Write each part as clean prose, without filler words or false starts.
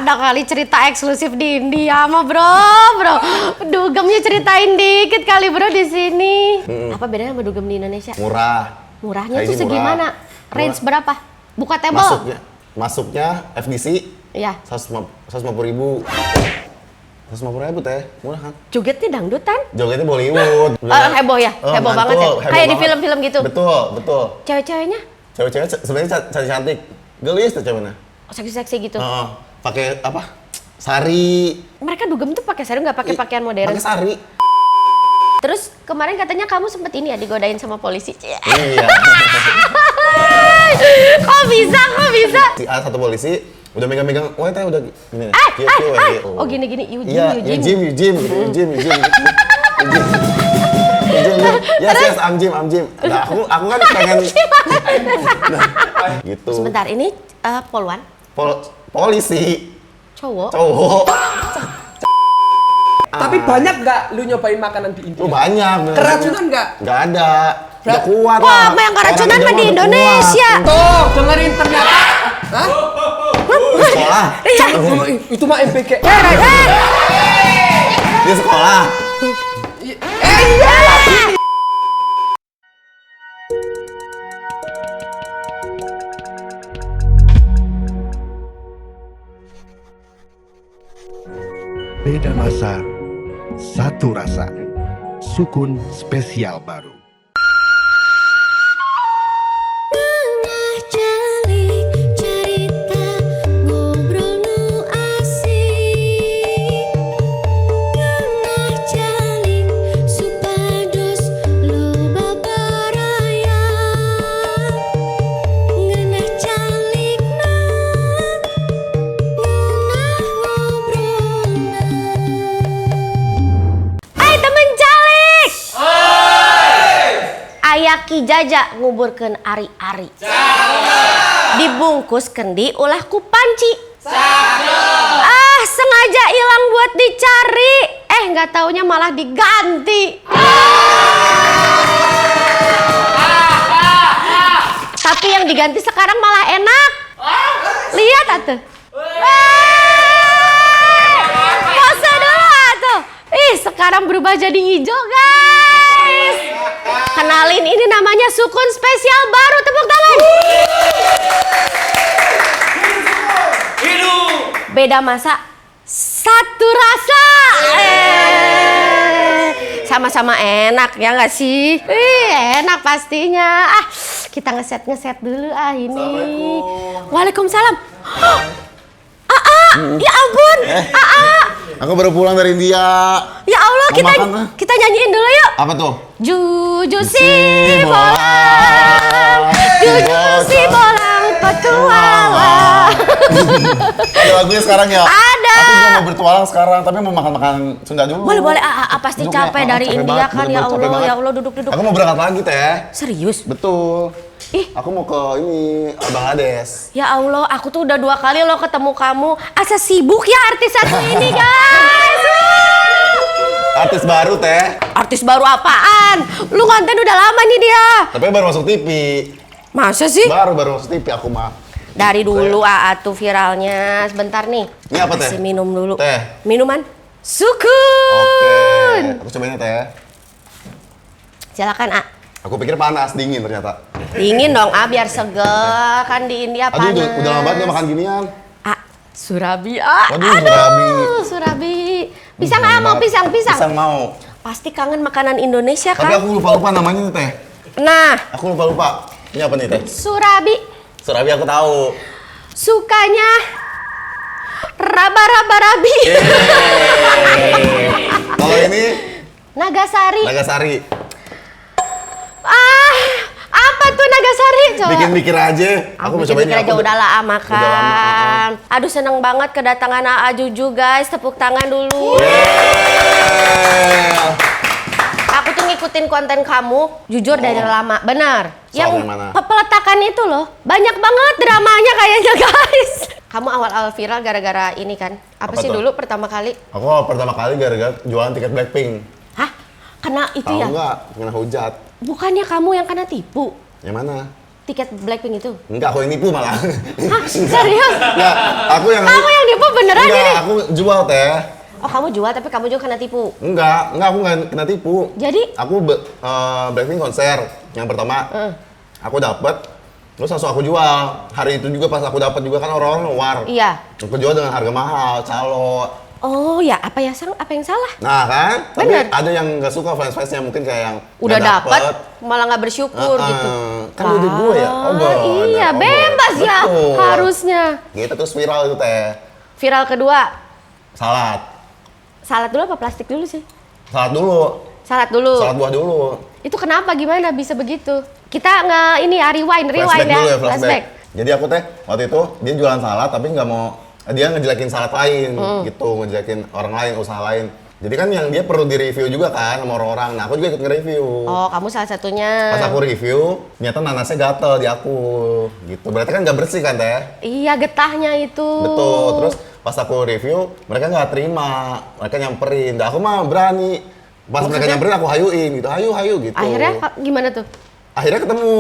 ada kali cerita eksklusif di India mah bro. Dugemnya ceritain dikit kali bro di sini. Apa bedanya sama dugem di Indonesia? Murahnya tuh segimana? Range berapa? Buka table. Masuknya FDC. Iya. 150.000. 150.000 teh, murah kan? Jogetnya dangdutan? Jogetnya Bollywood. Heboh ya? Heboh banget ya? Kayak di film-film gitu? Betul. Cewek-ceweknya? Cewek-cewek sebenarnya cantik-cantik. Gelis tuh ceweknya. Seksi-seksi gitu? Pakai apa? Sari. Mereka dugem tuh pakai sari, nggak pakai pakaian modern? Pakai sari. Terus kemarin katanya kamu sempet ini ya digodain sama polisi? Iya. Kok bisa? Si A satu polisi udah megang-megang, wah teh udah gini. Oh gini, Iya, Jim. Yes, I'm Jim. Nah, aku kan pengen gitu. Sebentar, ini poluan? Polisi. Cowok. Tapi banyak nggak lu nyobain makanan di India? Oh banyak. Keracunan nggak? Nggak ada. Udah kuat lah. Wah, apa yang keracunan mah di Indonesia? Tuh, dengerin ternyata. Hah? Sekolah. Itu mah MPK. Di sekolah. Iya. Beda masa, satu rasa. Sukun spesial baru. Ki Jaja nguburkeun ari-ari. Dibungkus kendi ulah ku panci. Sengaja hilang buat dicari. Nggak taunya malah diganti. Tapi yang diganti sekarang malah enak. Lihat atuh. Pose dulu atuh. Sekarang berubah jadi hijau guys. Kenalin, ini namanya sukun spesial baru, tepuk tangan. Beda masa, satu rasa. Sama-sama enak ya nggak sih? Enak pastinya. Kita ngeset dulu ini. Waalaikumsalam. Ya ampun. Aku baru pulang dari India. Ya Allah, kita nyanyiin dulu yuk. Apa tuh? Juju si bolang, petualang. Ada lagunya sekarang ya? Ada. Aku juga mau bertualang sekarang, tapi mau makan Sunda dulu. Boleh. Pasti capek dari India kan, ya Allah, duduk. Aku mau berangkat lagi teh. Serius? Betul. Aku mau ke ini Bangladesh. Ya Allah, aku tuh udah 2 kali loh ketemu kamu. Asa sibuk ya artis satu ini guys. Artis baru teh. Artis baru apaan? Lu konten udah lama nih dia. Tapi baru masuk TV. Masa sih? Baru masuk TV aku mah. Dari dulu tuh viralnya. Sebentar nih. Ini apa teh? Kasih minum dulu. Teh. Minuman sukun. Oke. Aku cobain ya teh. Silakan Aku pikir panas, dingin ternyata. Dingin dong biar seger. Kan di India panas. Aduh, udah lama banget gak makan ginian. Surabi. Surabi. Pisang mau pisang. Pisang mau. Pasti kangen makanan Indonesia kan? Tapi aku lupa namanya nih teh. Nah. Aku lupa. Ini apa nih teh? Surabi aku tahu. Sukanya raba-raba-rabi. Kalau ini? Nagasari. Apa tuh Nagasari? Coba. Bikin mikir aja. Aku mau cobain aja udah lah makan. Aduh seneng banget kedatangan AA Juju guys. Tepuk tangan dulu. Aku tuh ngikutin konten kamu jujur dari lama. Benar. Yang peletakan itu loh. Banyak banget dramanya kayaknya guys. Kamu awal-awal viral gara-gara ini kan? Apa sih dulu pertama kali? Aku pertama kali gara-gara jualan tiket Blackpink. Hah? Kena itu ya? Tahu nggak? Kena hujat. Bukannya kamu yang kena tipu? Yang mana? Tiket Blackpink itu? Enggak, aku yang nipu malah. Hah? Serius? Enggak, aku yang... Kamu yang nipu beneran Enggak, ini? aku jual teh. Oh kamu jual tapi kamu juga kena tipu. Enggak, aku nggak kena tipu. Jadi? Aku Blackpink konser yang pertama. Aku dapet, terus langsung aku jual. Hari itu juga pas aku dapet juga kan orang-orang luar. Iya. Aku jual dengan harga mahal, calo. Oh ya, apa yang salah? Nah kan, tapi Bener. ada yang nggak suka fans-fansnya mungkin kayak yang Udah nggak dapet, malah nggak bersyukur gitu. Kan duit gue ya, Iya, bebas ya harusnya. Gitu terus viral itu teh. Viral kedua, Salad dulu apa plastik dulu sih? Salad dulu. Salad dulu. Salad buah dulu. Itu kenapa gimana bisa begitu? Kita ini ya rewind Flashback ya. dulu ya, flashback. Jadi aku teh waktu itu dia jualan salad tapi nggak mau, dia ngejelekin salad lain gitu, ngejelekin orang lain, usaha lain. Jadi kan yang dia perlu di-review juga kan sama orang-orang. Nah aku juga ikut nge-review. Oh kamu salah satunya. Pas aku review, ternyata nanasnya gatel di aku gitu. Berarti kan nggak bersih kan teh? Iya getahnya itu. Betul, terus pas aku review, mereka nggak terima, mereka nyamperin. Nah, aku mah berani. Pas mereka nyamperin, aku hayuin gitu, hayu gitu. Akhirnya gimana tuh? Akhirnya ketemu.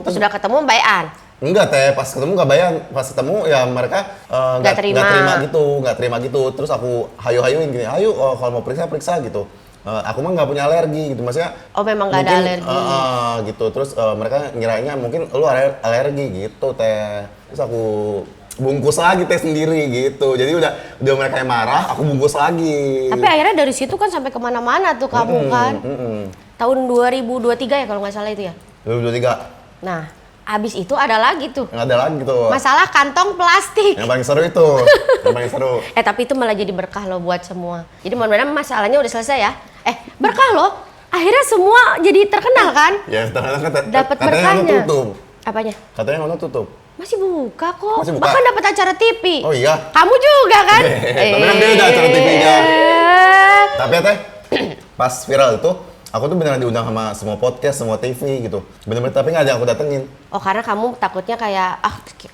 Terus Sudah ketemu bayan? enggak teh, pas ketemu nggak bayar. Pas ketemu ya mereka Nggak terima nggak terima gitu. Terus aku hayuin gini, ayo kalau mau periksa gitu. Aku mah nggak punya alergi gitu, maksudnya. Oh memang nggak ada alergi. Gitu, terus mereka ngiranya mungkin lu alergi gitu teh. Terus aku bungkus lagi teh sendiri gitu. Jadi udah mereka yang marah, aku bungkus lagi. Tapi akhirnya dari situ kan sampai kemana-mana tuh kamu kan. Tahun 2023 ya kalau nggak salah itu ya? 2023. Nah, abis itu ada lagi tuh. Yang ada lagi tuh. Masalah kantong plastik. Yang paling seru itu. Yang paling seru. Tapi itu malah jadi berkah loh buat semua. Jadi mudah-mudahan masalahnya udah selesai ya. Berkah loh. Akhirnya semua jadi terkenal kan? Ya, ternyata Dapat katanya berkahnya. tutup. Apanya? Katanya mau tutup. Masih buka kok. Masih buka? Bahkan dapat acara TV. Oh iya. Kamu juga kan? Tapi kan beda acara TV-nya. Tapi ya teh, pas viral itu, aku tuh beneran diundang sama semua podcast, semua TV gitu. Bener-bener tapi nggak ada yang aku datengin. Oh karena kamu takutnya kayak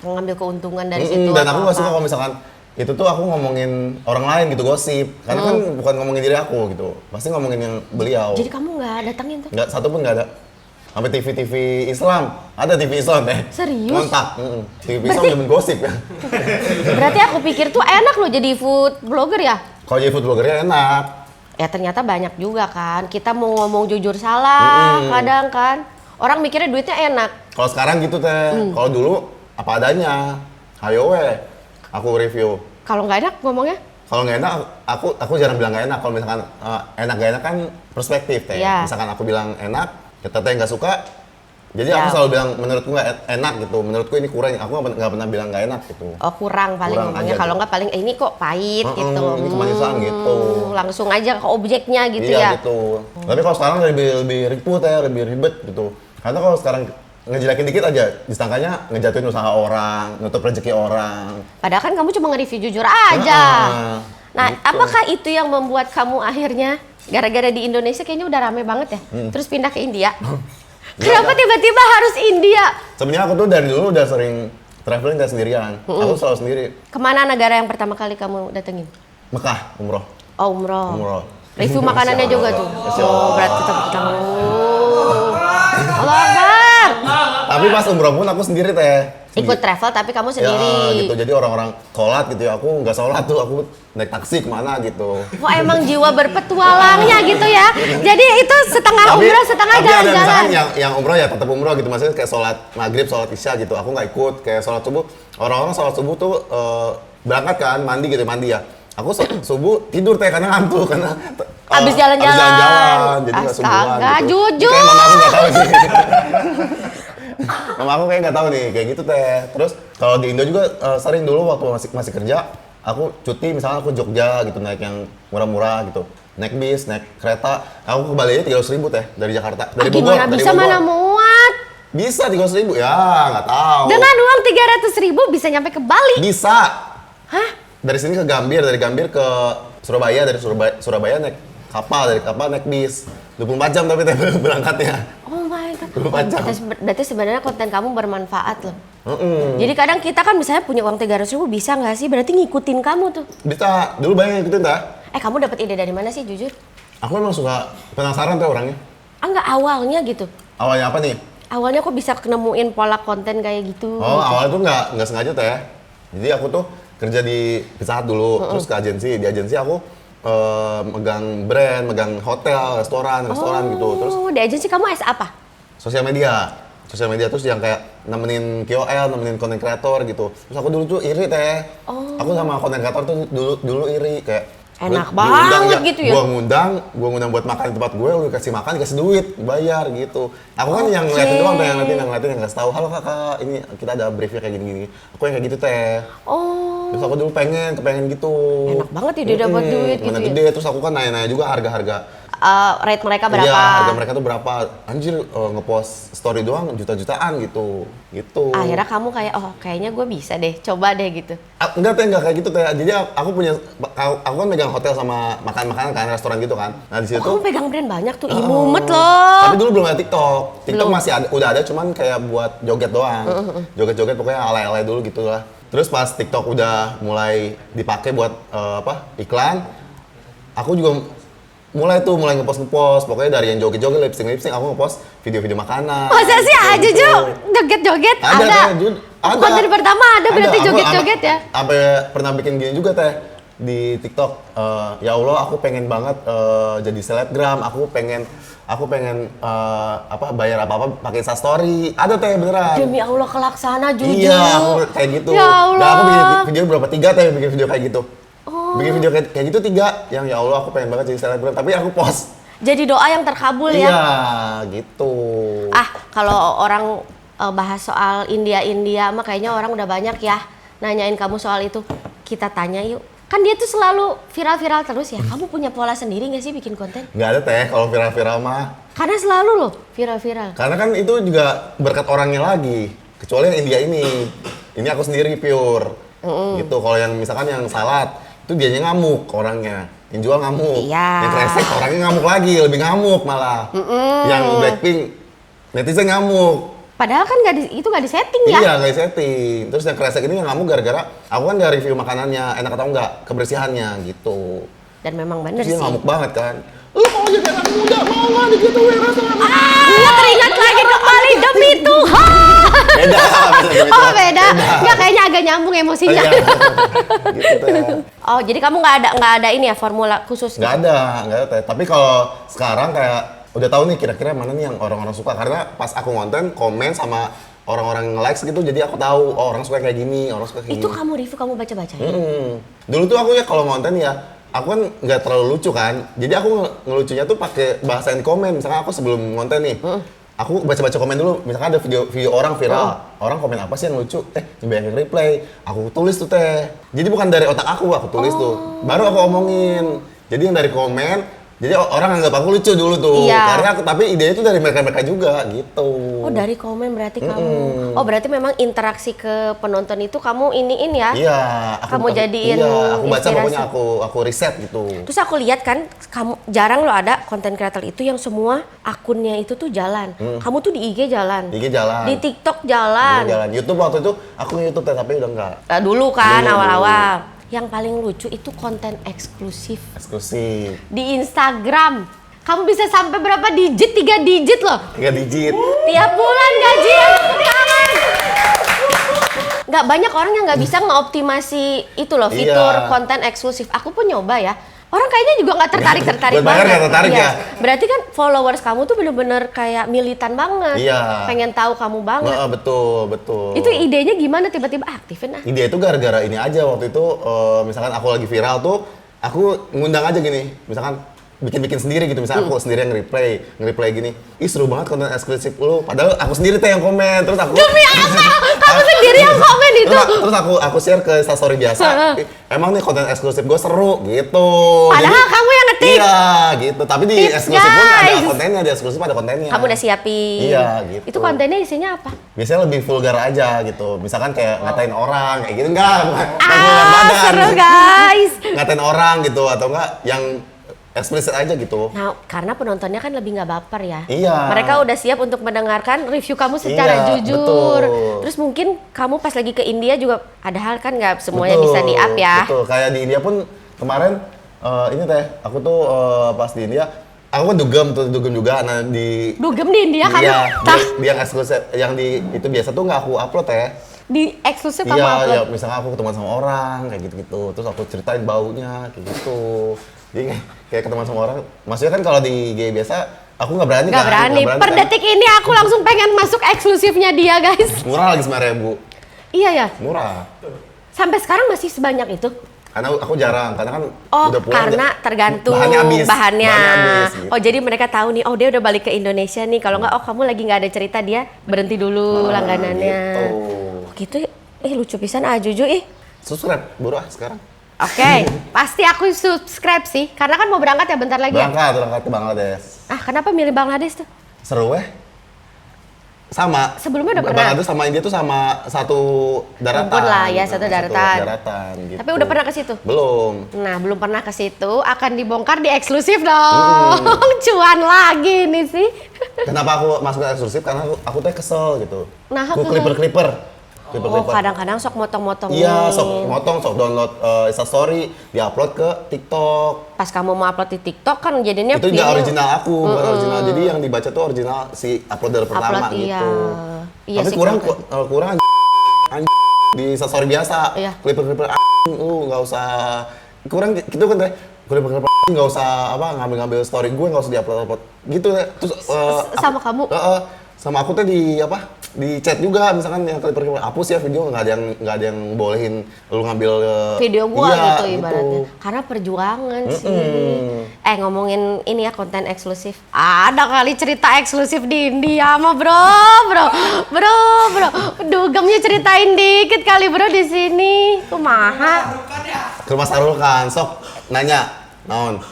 ngambil keuntungan dari situ. Dan aku atau nggak suka apa. kalau misalkan itu tuh aku ngomongin orang lain gitu, gosip. Karena kan bukan ngomongin diri aku gitu. Pasti ngomongin yang beliau. Jadi kamu nggak datangin tuh? Nggak, satu pun nggak ada. Sampai TV Islam, ada TV Islam teh. Serius? Kontak. TV Islam jaman gosip ya. Berarti aku pikir tuh enak loh jadi food blogger ya? Kalau jadi food bloggernya enak. Ya ternyata banyak juga kan. Kita mau ngomong jujur salah kadang kan. Orang mikirnya duitnya enak. Kalau sekarang gitu teh. Kalau dulu apa adanya. Ayo we, aku review. Kalau nggak enak ngomongnya? Kalau nggak enak, aku jarang bilang nggak enak. Kalau misalkan enak nggak enak kan perspektif teh. Iya. Misalkan aku bilang enak, kita teh nggak suka. Jadi Ya. aku selalu bilang menurutku nggak enak gitu. Menurutku ini kurang. Aku nggak pernah bilang nggak enak gitu. Oh kurang paling Kurang ngomongnya. aja Kalau tuh. nggak paling ini kok pahit gitu. Ini kemanisan gitu. Langsung aja ke objeknya gitu Iya ya. gitu. Tapi kalau sekarang lebih ribut ya, lebih ribet gitu. Karena kalau sekarang ngejelekin dikit aja, disangkanya ngejatuhin usaha orang, nutup rezeki orang. Padahal kan kamu cuma nge-review jujur aja. Nah, gitu. apakah itu yang membuat kamu akhirnya gara-gara di Indonesia kayaknya udah rame banget ya, terus pindah ke India? Kenapa tiba-tiba harus India? Sebenarnya aku tuh dari dulu udah sering traveling dan sendirian. Aku selalu sendiri. Kemana negara yang pertama kali kamu datengin? Mekah, umroh. Oh, umroh. Umroh. Review makanannya Masya juga Allah. tuh. Masya Allah. Oh, berarti tetap kamu. Allah Akbar. Tapi pas umroh pun aku sendiri teh. Ikut travel tapi kamu Ya, sendiri. gitu. Jadi orang-orang sholat gitu ya, aku nggak sholat tuh, aku naik taksi kemana gitu. Wah, emang jiwa berpetualangnya gitu ya. Jadi itu setengah umroh, setengah tapi ada jalan-jalan. misalkan yang umroh ya tetap umroh gitu, maksudnya kayak sholat maghrib, sholat isya gitu, aku nggak ikut. Kayak sholat subuh, orang-orang sholat subuh tuh berangkat kan, mandi ya. Aku subuh tidur teh karena ngantuk, karena Abis jalan-jalan. Abis jalan-jalan, jadi nggak subuhan Astaga, gitu. jujur. Kayak mama aku nggak tahu sih. Mama aku kayak nggak tahu nih, kayak gitu teh. Terus kalau di Indo juga sering dulu waktu masih kerja, aku cuti misalnya aku Jogja gitu, naik yang murah-murah gitu. Naik bis, naik kereta, aku ke Bali aja 300.000 teh dari Jakarta. Dari Bogor, Gimana dari bisa Bogor. mana muat? Bisa 300.000, ya nggak tahu. Dengan uang 300.000 bisa nyampe ke Bali. Bisa. Hah? Dari sini ke Gambir, dari Gambir ke Surabaya, dari Surabaya naik kapal, dari kapal naik bis. 24 jam tapi berangkatnya. Oh my god. 24 jam. Berarti sebenarnya konten kamu bermanfaat loh. Jadi kadang kita kan misalnya punya uang 300.000 bisa nggak sih? Berarti ngikutin kamu tuh. Bisa, dulu banyak yang ikutin tak? Kamu dapat ide dari mana sih jujur? Aku emang suka penasaran tuh orangnya. Enggak awalnya gitu. Awalnya apa nih? Awalnya kok bisa nemuin pola konten kayak gitu. Oh, awalnya tuh nggak sengaja teh. Jadi aku tuh kerja di Pizza Hut dulu, terus ke agensi. Di agensi aku megang brand, megang hotel, restoran gitu. Terus di agensi kamu apa? sosial media terus yang kayak nemenin KOL, nemenin content creator gitu. Terus aku dulu tuh iri teh. Aku sama content creator tuh dulu iri kayak Enak banget gitu ya? Gua ngundang buat makan di tempat gue, lu kasih makan, dikasih duit, bayar gitu. Aku kan yang ngeliatin doang, yang ngeliatin yang kasih tahu, halo kakak, ini kita ada briefnya kayak gini-gini. Aku yang kayak gitu teh. Terus aku dulu pengen gitu. Enak banget ya dia dapat duit gitu mana ya? gede, terus aku kan nanya-nanya juga harga-harga. Rate mereka berapa? Iya, harga mereka tuh berapa. Anjir, ngepost story doang juta-jutaan gitu. Akhirnya kamu kayak, kayaknya gue bisa deh, coba deh gitu. Enggak kayak gitu teh. Jadi aku kan megang hotel sama makan-makanan kan, restoran gitu kan. Nah di situ Kamu pegang brand banyak tuh, imumet loh. Tapi dulu belum ada TikTok. TikTok Belum. masih udah ada, cuman kayak buat joget doang. Joget-joget pokoknya alay-alay dulu gitu lah. Terus pas TikTok udah mulai dipakai buat iklan, aku juga mulai ngepost. Pokoknya dari yang joget-joget, lip-sync, aku ngepost video-video makanan. Masa sih aja gitu. Jo, joget-joget ada. Ada. Konten pertama ada berarti Aku joget-joget ya? Sampai pernah bikin gini juga teh di TikTok. Ya Allah, aku pengen banget jadi selebgram. Aku pengen bayar apa pakai Instastory. Ada teh beneran. Demi Allah kelaksana jujur. Iya, aku kayak gitu. Ya Allah. Nah, aku bikin video berapa? 3 teh bikin video kayak gitu. Bikin video kayak gitu 3. Yang ya Allah, aku pengen banget jadi selebgram. Tapi aku post. Jadi doa yang terkabul ya? Iya, gitu. Kalau orang bahas soal India mah kayaknya orang udah banyak ya nanyain kamu soal itu. Kita tanya yuk. Kan dia tuh selalu viral-viral terus ya. Kamu punya pola sendiri nggak sih bikin konten? Nggak ada teh kalau viral-viral mah. Karena selalu loh viral-viral. Karena kan itu juga berkat orangnya lagi. Kecuali yang India ini. Ini aku sendiri pure. Gitu. Kalau yang misalkan yang salad, itu dianya ngamuk orangnya. Yang jual ngamuk. Iya. Yang kresek orangnya ngamuk lagi, lebih ngamuk malah. Yang Blackpink, netizen ngamuk. Padahal kan itu nggak disetting ya? Iya, nggak disetting. Terus yang kresek ini yang ngamuk gara-gara aku kan nggak review makanannya, enak atau enggak, kebersihannya gitu. Dan memang bener Terus dia sih. ngamuk banget kan. Lu mau jadi anak muda, mau nggak gitu restoran? Teringat lagi kembali demi Tuhan. Beda. Oh beda. Nggak, kayaknya agak nyambung emosinya. Iya. Gitu teh. Oh jadi kamu nggak ada ini ya formula khusus? Nggak ada teh. Tapi kalau sekarang kayak udah tahu nih kira-kira mana nih yang orang-orang suka, karena pas aku ngonten komen sama orang-orang nge-likes gitu, jadi aku tahu orang suka kayak gini, orang suka kayak Itu gini. kamu review, kamu baca-baca ya? Dulu tuh aku ya kalau ngonten ya, aku kan nggak terlalu lucu kan, jadi aku ngelucunya tuh pakai bahasa yang di komen. Misalkan aku sebelum ngonten nih, aku baca-baca komen dulu. Misalkan ada video orang viral, orang komen apa sih yang lucu? Coba yang reply, aku tulis tuh teh. Jadi bukan dari otak aku tulis tuh, baru aku omongin. Jadi yang dari komen, jadi orang anggap aku lucu dulu tuh, Iya. karena tapi idenya itu dari mereka juga gitu. Oh dari komen berarti kamu. Oh berarti memang interaksi ke penonton itu kamu iniin ya? Iya, Kamu jadiin aku baca inspirasi. pokoknya aku riset gitu. Terus aku lihat kan, kamu jarang lo ada konten creator itu yang semua akunnya itu tuh jalan. Kamu tuh di IG jalan. Di IG jalan. Di TikTok jalan. Jalan. YouTube waktu itu aku YouTube tapi udah enggak. Dulu kan Dulu. awal-awal. Yang paling lucu itu konten eksklusif Eksklusif. di Instagram. Kamu bisa sampai berapa digit? 3 digit loh. 3 digit. Tiap bulan gaji yang tangan. Nggak banyak orang yang nggak bisa ngeoptimasi itu loh, fitur Iya. konten eksklusif. Aku pun nyoba ya. Orang kayaknya juga nggak tertarik Buat bayar nggak tertarik Iya. ya? Berarti kan followers kamu tuh bener-bener kayak militan banget. Iya. Pengen tahu kamu banget. Betul. Itu idenya gimana tiba-tiba aktifin ah? Ide itu gara-gara ini aja waktu itu, misalkan aku lagi viral tuh, aku ngundang aja gini, misalkan bikin sendiri gitu, misalnya aku sendiri yang nge-replay gini, ih seru banget konten eksklusif lu, padahal aku sendiri teh yang komen, terus aku Demi apa? Kamu sendiri yang komen itu? terus aku share ke Instastory biasa, emang nih konten eksklusif gue seru gitu. Padahal Jadi, kamu yang ngetik. Iya gitu, tapi di Tips, eksklusif pun ada guys. kontennya, di eksklusif ada kontennya. Kamu udah siapin. Iya gitu. Itu kontennya isinya apa? Biasanya lebih vulgar aja gitu, misalkan kayak ngatain orang kayak gitu, enggak bukan vulgar badan. Seru guys. Ngatain orang gitu atau enggak yang eksplisit aja gitu. Nah, karena penontonnya kan lebih nggak baper ya. Iya. Mereka udah siap untuk mendengarkan review kamu secara Iya, jujur. betul. Terus mungkin kamu pas lagi ke India juga, ada hal kan nggak semuanya Betul, bisa di-up ya. Betul, kayak di India pun kemarin ini teh, aku tuh pas di India, aku kan dugem juga. Nah di Dugem di India kamu. Iya, Tah. di yang eksklusif, yang di itu biasa tuh nggak aku upload teh. Di eksklusif kamu Iya, upload? ya misalnya aku ketemuan sama orang kayak gitu-gitu, terus aku ceritain baunya kayak gitu. Jadi kayak ketemuan sama orang, maksudnya kan kalau di IG biasa aku nggak berani Nggak kan. berani. Per detik ini aku langsung pengen masuk eksklusifnya dia, guys. Murah lagi 9.000. Iya ya. Murah. Sampai sekarang masih sebanyak itu? Karena aku jarang, karena kan Oh, udah pulang. karena tergantung bahannya habis. bahannya. habis, gitu. Oh, jadi mereka tahu nih, oh dia udah balik ke Indonesia nih. Kalau nggak, oh kamu lagi nggak ada cerita, dia berhenti dulu langganannya. Gitu. Oh gitu, lucu pisan Juju Subscribe, buruh sekarang. Oke, pasti aku subscribe sih. Karena kan mau berangkat ya bentar lagi ya. Berangkat ke Bangladesh. Ah, kenapa milih Bangladesh tuh? Seru sama. Sebelumnya udah pernah? Bangladesh sama India tuh sama satu daratan. Rumpun lah ya, satu daratan. daratan gitu. Tapi udah pernah ke situ? Belum. Nah, belum pernah ke situ, akan dibongkar di eksklusif dong. Cuan lagi nih sih. Kenapa aku masuk ke eksklusif? Karena aku tuh kesel gitu. Nah, aku clipper. Oh, kadang-kadang sok motong-motong. Iya, sok motong, sok download Instastory, diupload ke TikTok. Pas kamu mau upload di TikTok kan jadinya Itu nggak view-nya- original aku, bukan original. Jadi yang dibaca tuh original si uploader pertama Upload, iya. gitu. Iya Tapi sih, kurang kenapa? kurang di Instastory biasa. Iya. Clipper lu nggak usah kurang gitu kan teh. Clipper nggak usah ngambil story gue, nggak usah diupload gitu deh. Terus sama kamu? sama aku tuh di chat juga, misalkan yang clipper hapus ya video, nggak ada yang bolehin lu ngambil Video gua iya, gitu ibaratnya. Karena perjuangan sih. Ngomongin ini ya, konten eksklusif. Ada kali cerita eksklusif di India mah, bro. Dugemnya ceritain dikit kali bro di sini. Kumaha? ke rumah Sarul kan, sok nanya naon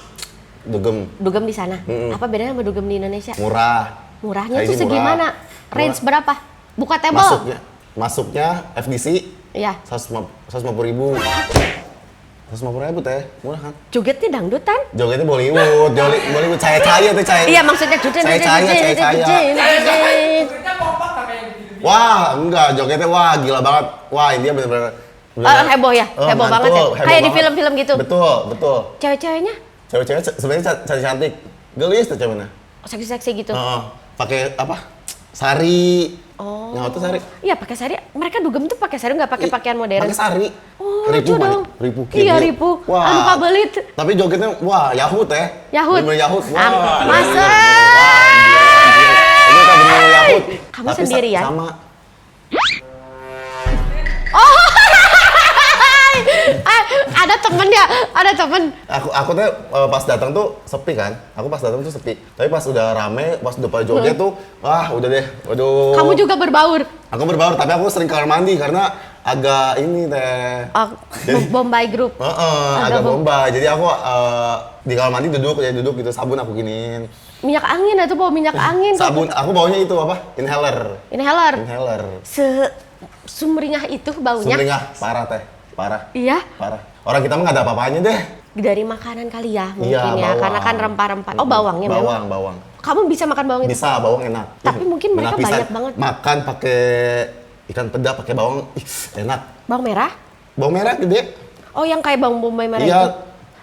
dugem Dugem di sana. Apa bedanya sama dugem di Indonesia? murah. Murahnya Kayak tuh ini murah. segimana? Range Murah. berapa? Buka table? Masuknya FDC Iya. 150.000 teh, murah kan? Jogetnya dangdutan? Jogetnya Bollywood cahaya tuh cahaya. Iya, maksudnya Wah, enggak, jogetnya gila banget. Wah, India bener-bener heboh ya? Heboh banget ya? heboh Kayak di banget. film-film gitu? Betul. Cewek-ceweknya? Cewek-cewek sebenarnya cantik. Gelis tuh ceweknya. Seksi-seksi gitu? Pakai apa? Sari. Oh. Nah, itu sari. Iya, pakai sari. Mereka dugem tuh pakai sari, nggak pakai pakaian modern. Pakai sari. Oh, Ribu lucu dong. Ribu Iya, ribu. Anu kabelit. Tapi jogetnya Yahut ya. Yahut. Bener Yahut. Masa? Ini kan bener Yahut. Kamu Tapi sendirian? sama. Ada temen. Aku tuh pas datang tuh sepi kan. Aku pas datang tuh sepi. Tapi pas udah rame, pas udah pada joget tuh, wah udah deh. Waduh. Kamu juga berbaur? Aku berbaur, tapi aku sering kamar mandi karena agak ini teh. Bombay Group. Agak bomba. Jadi aku di kamar mandi duduk gitu, sabun aku giniin. Minyak angin atau bawa minyak angin? Sabun, aku baunya itu apa? Inhaler. Inhaler. Sumringah itu baunya? Sumringah, parah teh. Parah. Iya? Parah. Orang kita mah nggak ada apa-apanya deh. Dari makanan kali ya mungkin Iya, ya, bawang. karena kan rempah-rempah. Oh, bawangnya memang? Bawang. Kamu bisa makan bawang itu? Bisa, bawang enak. Tapi mungkin mereka Enak pisan. banyak banget. Makan pakai ikan peda, pakai bawang, enak. Bawang merah? Bawang merah gede. Oh, yang kayak bawang bombay merah Iya. itu?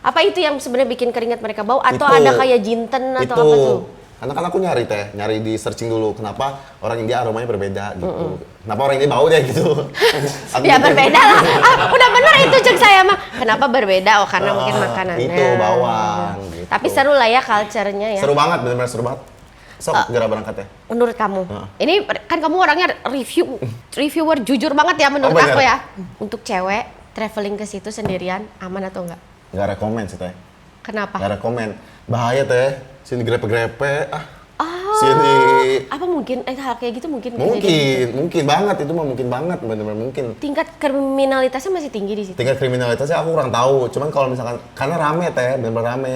Apa itu yang sebenarnya bikin keringat mereka bau? Atau Itu. ada kayak jinten atau apa tuh? Karena kan aku nyari di searching dulu kenapa orang India aromanya berbeda gitu. Kenapa orang India bau deh gitu. Aku Ya gitu. berbeda lah. Udah bener itu cek saya mah. Kenapa berbeda? Oh karena mungkin makanannya. Itu bawang. Gitu. Tapi seru lah ya culture-nya ya. Seru banget, benar-benar seru banget. Sok segera berangkat ya. Menurut kamu, ini kan kamu orangnya reviewer jujur banget ya menurut bener. aku ya. Untuk cewek traveling ke situ sendirian aman atau enggak? Nggak rekomen sih teh. Kenapa? Nggak rekomen. Bahaya teh. Sini grepe-grepe. Oh, Sini. apa mungkin hal kayak gitu mungkin kejadian? Mungkin banget itu mah mungkin banget, benar-benar mungkin. Tingkat kriminalitasnya masih tinggi di situ. Tingkat kriminalitasnya aku kurang tahu, cuman kalau misalkan karena rame teh, benar-benar rame.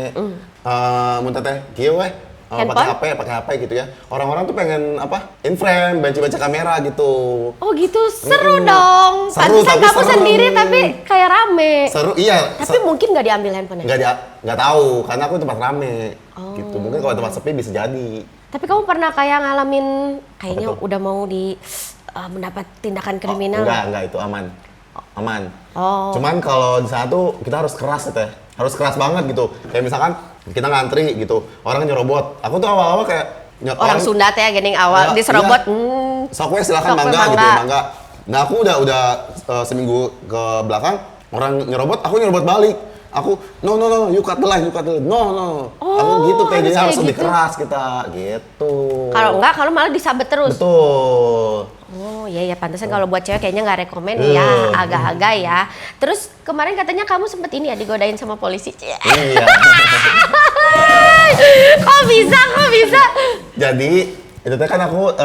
Muntah teh, kieu weh. Pakai HP gitu ya. Orang-orang tuh pengen apa? In frame, baca kamera gitu. Oh gitu, seru dong. Seru, Pantesan tapi kamu serem. sendiri tapi kayak rame. Seru, iya. Tapi mungkin nggak diambil handphonenya. Nggak tahu, karena aku tempat rame. Oh. Gitu. Mungkin kalau tempat sepi bisa jadi. Tapi kamu pernah kayak ngalamin kayaknya Apa tuh? udah mau mendapat tindakan kriminal? Enggak, itu aman. Aman. Oh. Cuman kalau di sana tuh kita harus keras ya teh. Harus keras banget gitu. Kayak misalkan kita ngantri gitu, orang nyerobot. Aku tuh awal-awal kayak Orang Sunda teh gening awal Ya, diserobot. iya. Sok we silakan Sok we mangga gitu, mangga. mangga. Nah aku udah seminggu ke belakang orang nyerobot, aku nyerobot balik. Aku no, you cut the line, no. Aku gitu teh, jadi harus lebih gitu. keras kita gitu. Kalau enggak, kalau malah disabet terus. Betul. Oh iya pantesan kalau buat cewek kayaknya nggak rekomen ya, agak-agak ya. Terus kemarin katanya kamu sempet ini ya digodain sama polisi. Iya. Kok bisa? Jadi itu teh kan aku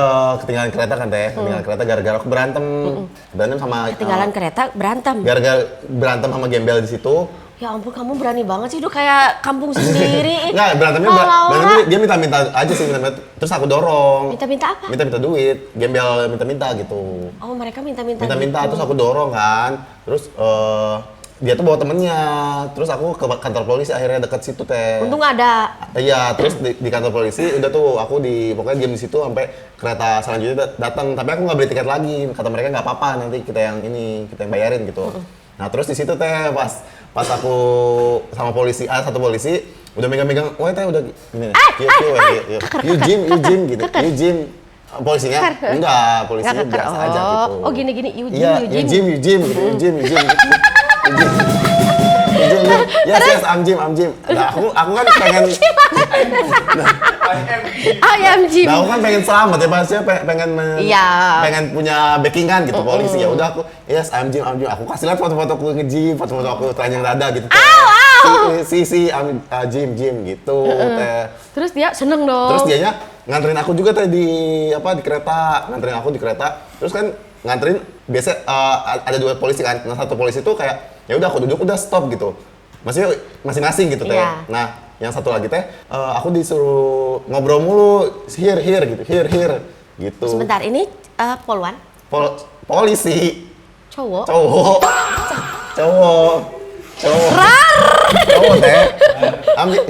ketinggalan kereta kan teh, ketinggalan kereta gara-gara aku berantem sama Ketinggalan kereta berantem. gara-gara berantem sama gembel di situ. Ya ampun, kamu berani banget sih, udah kayak kampung sendiri. Enggak, berantemnya dia minta-minta aja sih, terus aku dorong. Minta-minta apa? Minta-minta duit, gembel minta-minta gitu. Oh, mereka minta-minta. Minta-minta, gitu. terus aku dorong kan. Terus dia tuh bawa temennya, terus aku ke kantor polisi akhirnya deket situ teh. Untung ada. Iya, terus di kantor polisi udah tuh aku pokoknya diam di situ sampai kereta selanjutnya datang. Tapi aku nggak beli tiket lagi, kata mereka nggak apa-apa, nanti kita yang bayarin gitu. Nah terus di situ teh pas aku sama polisi, satu polisi udah megang-megang, wah teh udah gini, you Jim gitu, you Jim. Polisinya? Enggak, polisinya biasa aja gitu. Oh gini, you Jim gitu, you Jim. Yes, I'm Jim. Nah, aku kan pengen I am Jim. Nah, aku kan pengen selamat ya, maksudnya pengen punya backingan gitu polisi. Ya udah aku, yes, I'm Jim. Aku kasih lihat foto-foto aku nge-gym, foto-foto aku telanjang dada gitu. I'm Jim gitu teh. Terus dia seneng dong. Terus dianya nganterin aku juga teh di kereta, nganterin aku di kereta. Terus kan nganterin biasa ada dua polisi kan. Nah, satu polisi tuh kayak ya udah aku duduk udah stop gitu. Masing-masing gitu teh. Iya. Nah, yang satu lagi teh aku disuruh ngobrol mulu here gitu. Sebentar, ini poluan? Polisi. Cowok teh.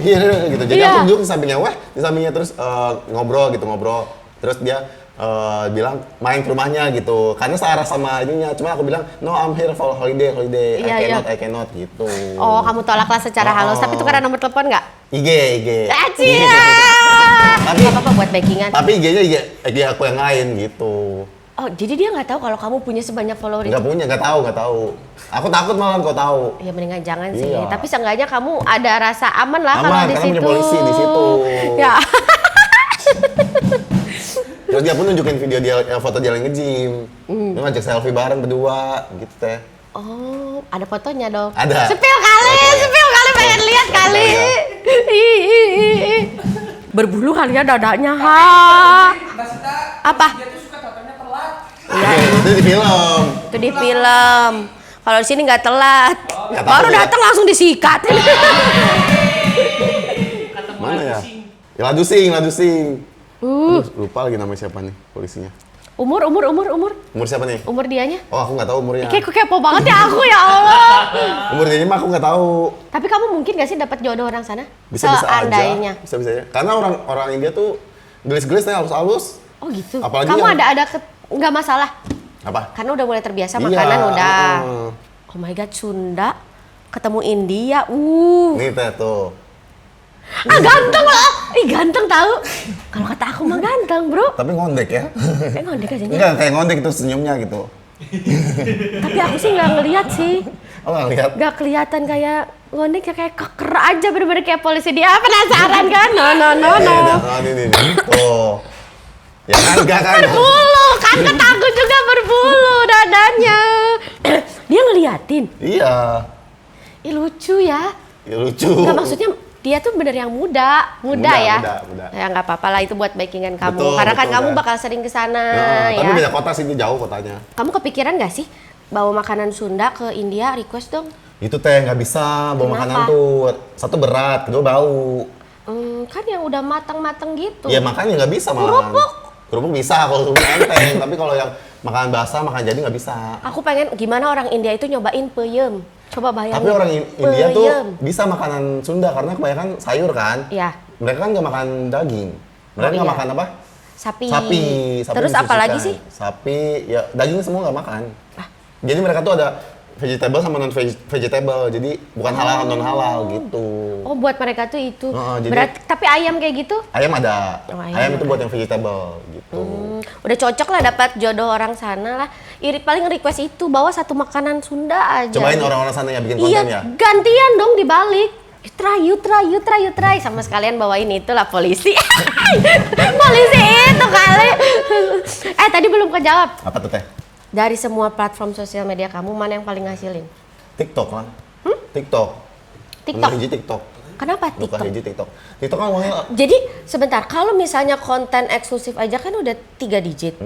Here gitu. Jadi aku duduk di sampingnya terus ngobrol. Terus dia bilang main ke rumahnya gitu. Karena searah sama ininya. Cuma aku bilang, no, I'm here for holiday. I cannot gitu. Oh, kamu tolaklah secara halus. Tapi tukeran nomor telepon nggak? IG. Acia. Tapi nggak apa-apa buat backingan. Tapi IG-nya IG aku yang lain gitu. Oh, jadi dia nggak tahu kalau kamu punya sebanyak follower itu? Nggak tahu. Aku takut malah kau tahu. Ya mendingan jangan sih. Iya. Tapi seenggaknya kamu ada rasa aman lah kalau di karena situ. punya polisi di situ. Ya. Terus dia pun nunjukin video dia, foto dia lagi nge-gym. Dia ngajak selfie bareng berdua gitu teh. Oh, ada fotonya dong. Ada. Sepil kali pengen lihat kali. Berbulu kali ya dadanya, ha. Apa? Dia tuh suka datangnya telat. Iya, Itu di film. itu di film. Kalau di sini nggak telat. Nggak Baru tahu ya. datang langsung disikat. Mana ya? Ya Ladusing. Aduh, lupa lagi namanya siapa nih polisinya. Umur. Umur siapa nih? Umur dianya? Oh, aku nggak tahu umurnya. Kayak kepo banget ya aku, ya Allah. Umur dia mah aku nggak tahu. Tapi kamu mungkin gak sih dapat jodoh orang sana? Bisa Seandainya. aja. Bisa ya. Karena orang India tuh gelis-gelis nih halus-halus. Oh gitu. Apalagi kamu yang- ada nggak masalah? Apa? Karena udah mulai terbiasa Iya, makanan udah. heeh. Oh my god, Sunda ketemu India. Nih teh tuh. Ganteng loh. Ih, ganteng tahu. Kalau kata aku mah ganteng, Bro. Tapi ngondek ya. Ngondek aja. Enggak, kayak ngondek itu senyumnya gitu. Tapi aku sih nggak ngeliat sih. Oh, nggak lihat. Nggak kelihatan kayak ngondek, kayak keker aja, bener-bener kayak polisi. Dia penasaran kan? No. Ini. Tuh. Ya kan, enggak kan? Berbulu, kan kata aku juga berbulu dadanya. Dia ngeliatin. Iya. Ih, lucu ya. Ya lucu. Nggak, maksudnya dia tuh bener yang muda ya. Muda. Ya nggak apa-apa lah, itu buat backingan kamu. Betul, Karena kan betul, kamu Teh. bakal sering ke sana Tapi ya. beda kota sih, ini jauh kotanya. Kamu kepikiran nggak sih bawa makanan Sunda ke India? Request dong. Itu teh nggak bisa bawa Kenapa? makanan tuh. Satu berat, kedua bau. Kan yang udah mateng-mateng gitu. Ya makanya nggak bisa malah. Kerupuk bisa kalau enteng, tapi kalau yang makanan basah, makan jadi nggak bisa. Aku pengen gimana orang India itu nyobain peyem. Coba bayangin. Tapi orang India tuh Peyem. bisa makanan Sunda karena kebanyakan sayur kan. Iya. Mereka kan nggak makan daging. Mereka nggak iya. makan apa? Sapi. Sapi Terus apa lagi sih? Sapi, ya daging semua nggak makan. Jadi mereka tuh ada vegetable sama non vegetable. Jadi bukan halal non halal gitu. Oh, buat mereka tuh itu. Jadi- Berarti tapi ayam kayak gitu? Ayam ada. Oh, ayam ayam itu ada. buat yang vegetable gitu. Udah cocok lah dapat jodoh orang sana lah. paling request itu bawa satu makanan Sunda aja. Cobain orang-orang sana yang bikin konten Iya, ya. gantian dong dibalik. You try. Sama sekalian bawain itulah polisi. Polisi itu kali. Tadi belum kejawab. Apa tuh teh? Dari semua platform sosial media kamu, mana yang paling ngasilin? TikTok lah. TikTok. TikTok. Nomor hiji TikTok. Kenapa Nomor TikTok? hiji TikTok. TikTok kan uangnya. Jadi sebentar, kalau misalnya konten eksklusif aja kan udah 3 digit.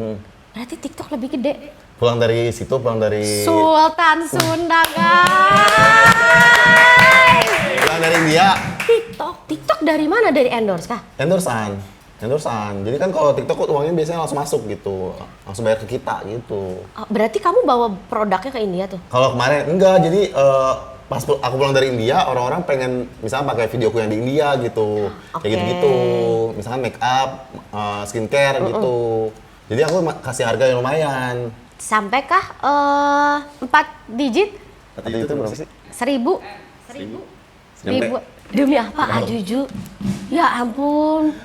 Berarti TikTok lebih gede. Pulang dari situ, pulang dari. Sultan Sunda, guys. Pulang dari India. TikTok dari mana? Dari endorse kah? Endorsean. Jadi kan kalau TikTok uangnya biasanya langsung masuk gitu, langsung bayar ke kita gitu. Berarti kamu bawa produknya ke India tuh? Kalau kemarin enggak, jadi pas aku pulang dari India, orang-orang pengen misalnya pakai videoku yang di India gitu, kayak Oke. gitu-gitu. Misalkan make up, skincare gitu. Jadi aku kasih harga yang lumayan. Sampaikah 4 digit? Tadi itu berapa sih? 1000? 1000? Demi apa? Juju. Ya ampun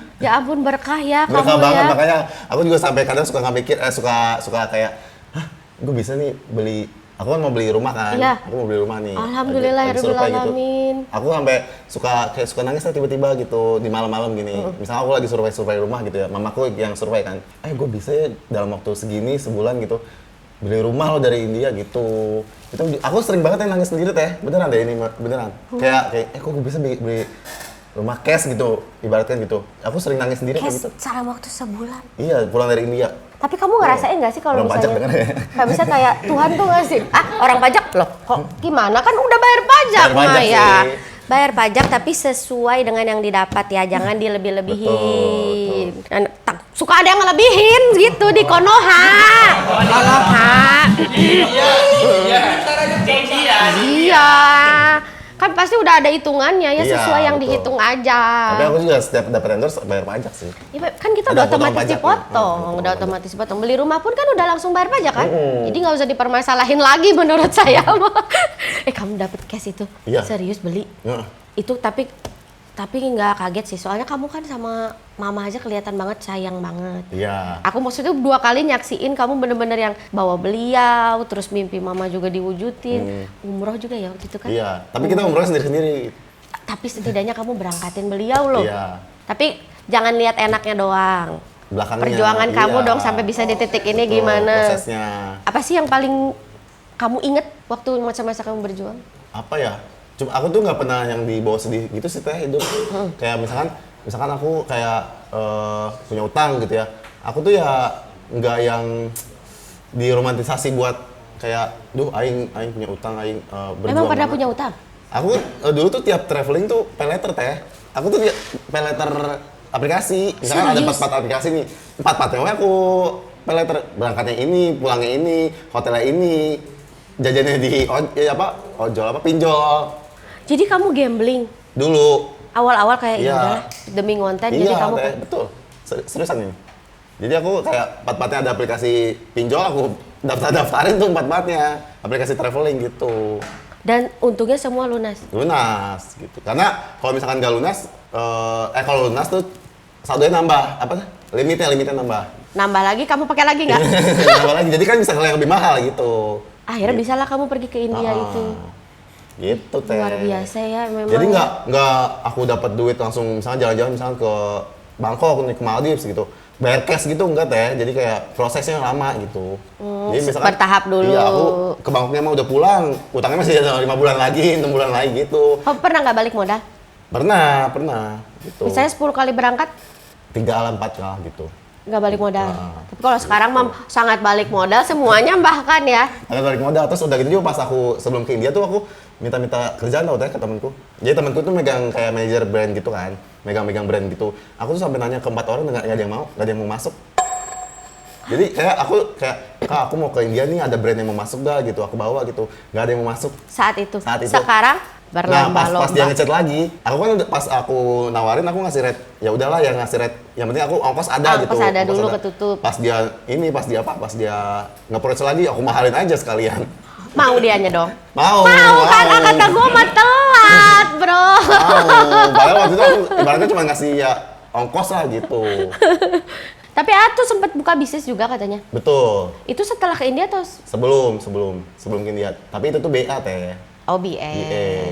berkah ya Berkah kamu banget, ya. makanya aku juga sampai kadang suka nggak mikir, suka kayak, hah, gue bisa nih beli. Aku kan mau beli rumah kan, Iya. aku mau beli rumah nih. Alhamdulillah, lagi survei alamin. Aku sampai suka nangis lah tiba-tiba gitu di malam-malam gini. Misalnya aku lagi survei rumah gitu ya, mamaku yang survei kan, gue bisa ya dalam waktu segini sebulan gitu beli rumah lo dari India gitu. Itu aku sering banget yang nangis sendiri teh, beneran deh ini beneran. Kayak kok gue bisa beli rumah cash gitu, ibaratkan gitu. Aku sering nangis sendiri kayak gitu. Dalam waktu sebulan. Iya, pulang dari India. Tapi kamu ngerasain nggak sih kalau Orang pajak misalnya dengar ya? kayak bisa kayak Tuhan tuh ngasih orang pajak loh kok gimana kan udah bayar pajak Bayar pajak Maya. sih. Bayar pajak tapi sesuai dengan yang didapat ya, jangan dilebih-lebihin. Dan suka ada yang ngelebihin gitu di Konoha. Iya. Kan pasti udah ada hitungannya ya, Iya, sesuai yang betul. dihitung aja. Tapi aku juga setiap dapat endorse bayar pajak sih. Ya, kan kita Ada udah potong otomatis pajak, dipotong, potong udah pajak. otomatis dipotong. Beli rumah pun kan udah langsung bayar pajak kan? Jadi nggak usah dipermasalahin lagi menurut saya. Kamu dapet cash itu? Iya. Serius beli? Heeh. Itu tapi nggak kaget sih, soalnya kamu kan sama mama aja kelihatan banget sayang banget. Iya. Aku maksudnya 2 kali nyaksiin kamu bener-bener yang bawa beliau, terus mimpi mama juga diwujudin. Umroh juga ya waktu itu kan? Iya. Tapi kita umroh sendiri-sendiri. Tapi setidaknya kamu berangkatin beliau loh. Iya. Tapi jangan lihat enaknya doang. Belakangnya. Perjuangan kamu iya. dong sampai bisa di titik ini Betul, gimana? Prosesnya. Apa sih yang paling kamu inget waktu masa-masa kamu berjuang? Apa ya? Cuma aku tuh nggak pernah yang dibawa sedih gitu sih teh hidup. Kayak misalkan aku kayak punya utang gitu ya. Aku tuh ya nggak yang diromantisasi buat kayak, duh aing punya utang, aing berjuang. Emang pernah banget. punya utang? Aku dulu tuh tiap traveling tuh pay letter teh. Aku tuh pay letter aplikasi. Misalkan ada Serius? 4 aplikasi nih. 4-4-nya aku pay letter. Berangkatnya ini, pulangnya ini, hotelnya ini, jajannya di pinjol. Jadi kamu gambling? Dulu. Awal-awal kayak Iya. ya udahlah demi ngonten jadi Iya, kamu teh, betul. Seriusan ini. Jadi aku kayak 4-4-nya ada aplikasi pinjol, aku daftarin tuh 4-4-nya. Aplikasi traveling gitu. dan untungnya semua lunas. Lunas gitu. Karena kalau misalkan nggak lunas, kalau lunas tuh saldonya nambah, apa tuh? Limitnya nambah. Nambah lagi kamu pakai lagi nggak? Nambah lagi. Jadi kan bisa yang lebih mahal gitu. Akhirnya bisalah kamu pergi ke India itu. Gitu teh. Luar biasa ya memang. Jadi nggak aku dapat duit langsung misalnya jalan-jalan misalnya ke Bangkok, ke Maldives gitu. Bayar cash gitu enggak teh. Jadi kayak prosesnya lama gitu. Jadi misalkan bertahap dulu. Iya, aku ke Bangkoknya mah udah pulang. Utangnya masih ada 5 bulan lagi, 6 bulan lagi gitu. Kamu pernah nggak balik modal? Pernah gitu. Misalnya 10 kali berangkat 3 kali 4 kali gitu. nggak balik modal. Tapi kalau sekarang mah sangat balik modal semuanya bahkan ya. Ada balik modal, terus udah gitu juga pas aku sebelum ke India tuh aku minta kerjaan tau teh ke temanku. Jadi temanku tuh megang kayak manajer brand gitu kan, megang brand gitu. Aku tuh sampai nanya ke 4 orang nggak ada yang mau, nggak ada yang mau masuk. Jadi kayak Kak aku mau ke India nih ada brand yang mau masuk gak gitu, aku bawa gitu, nggak ada yang mau masuk. Saat itu. Saat itu. Sekarang Nah pas dia berlomba-lomba. ngechat lagi, aku kan pas aku nawarin aku ngasih rate, ya udahlah yang ngasih rate, yang penting aku ongkos ada gitu. Ongkos ada dulu ketutup. Pas dia nge-approach lagi, aku mahalin aja sekalian. Mau dianya dong. Mau Kan kata gue mah telat, bro. Mau, padahal waktu itu aku ibaratnya cuma ngasih ya ongkos lah gitu. Tapi Atu sempat buka bisnis juga katanya. Betul. Itu setelah ke India atau? Sebelum ke India. Tapi itu tuh BA teh. Oh, BA.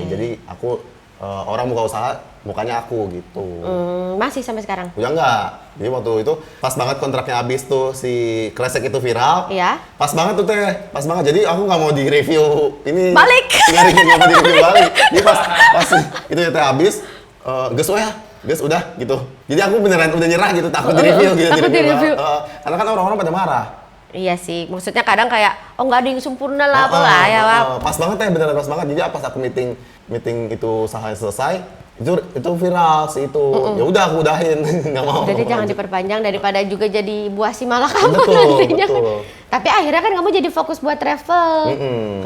Jadi aku orang buka usaha, mukanya aku gitu. Masih sampai sekarang? Udah enggak. Jadi waktu itu pas banget kontraknya habis tuh si Kresek itu viral. Iya. Pas banget tuh teh, pas banget. Jadi aku nggak mau di review ini. Balik. Nggak mau di review balik. Jadi pas itu ya teh habis, ges udah gitu. Jadi aku beneran udah nyerah gitu, takut di review gitu. Takut di review. Karena kan orang-orang pada marah. Iya sih, maksudnya kadang kayak oh nggak ada yang sempurna lah apalah ya. Pas banget ya, beneran pas banget. Jadi pas aku meeting itu usahanya selesai, itu viral sih itu. Ya udah aku udahin, nggak mau. Jadi jangan diperpanjang daripada juga jadi buah si malakama Betul, nantinya. betul. Tapi akhirnya kan kamu jadi fokus buat travel.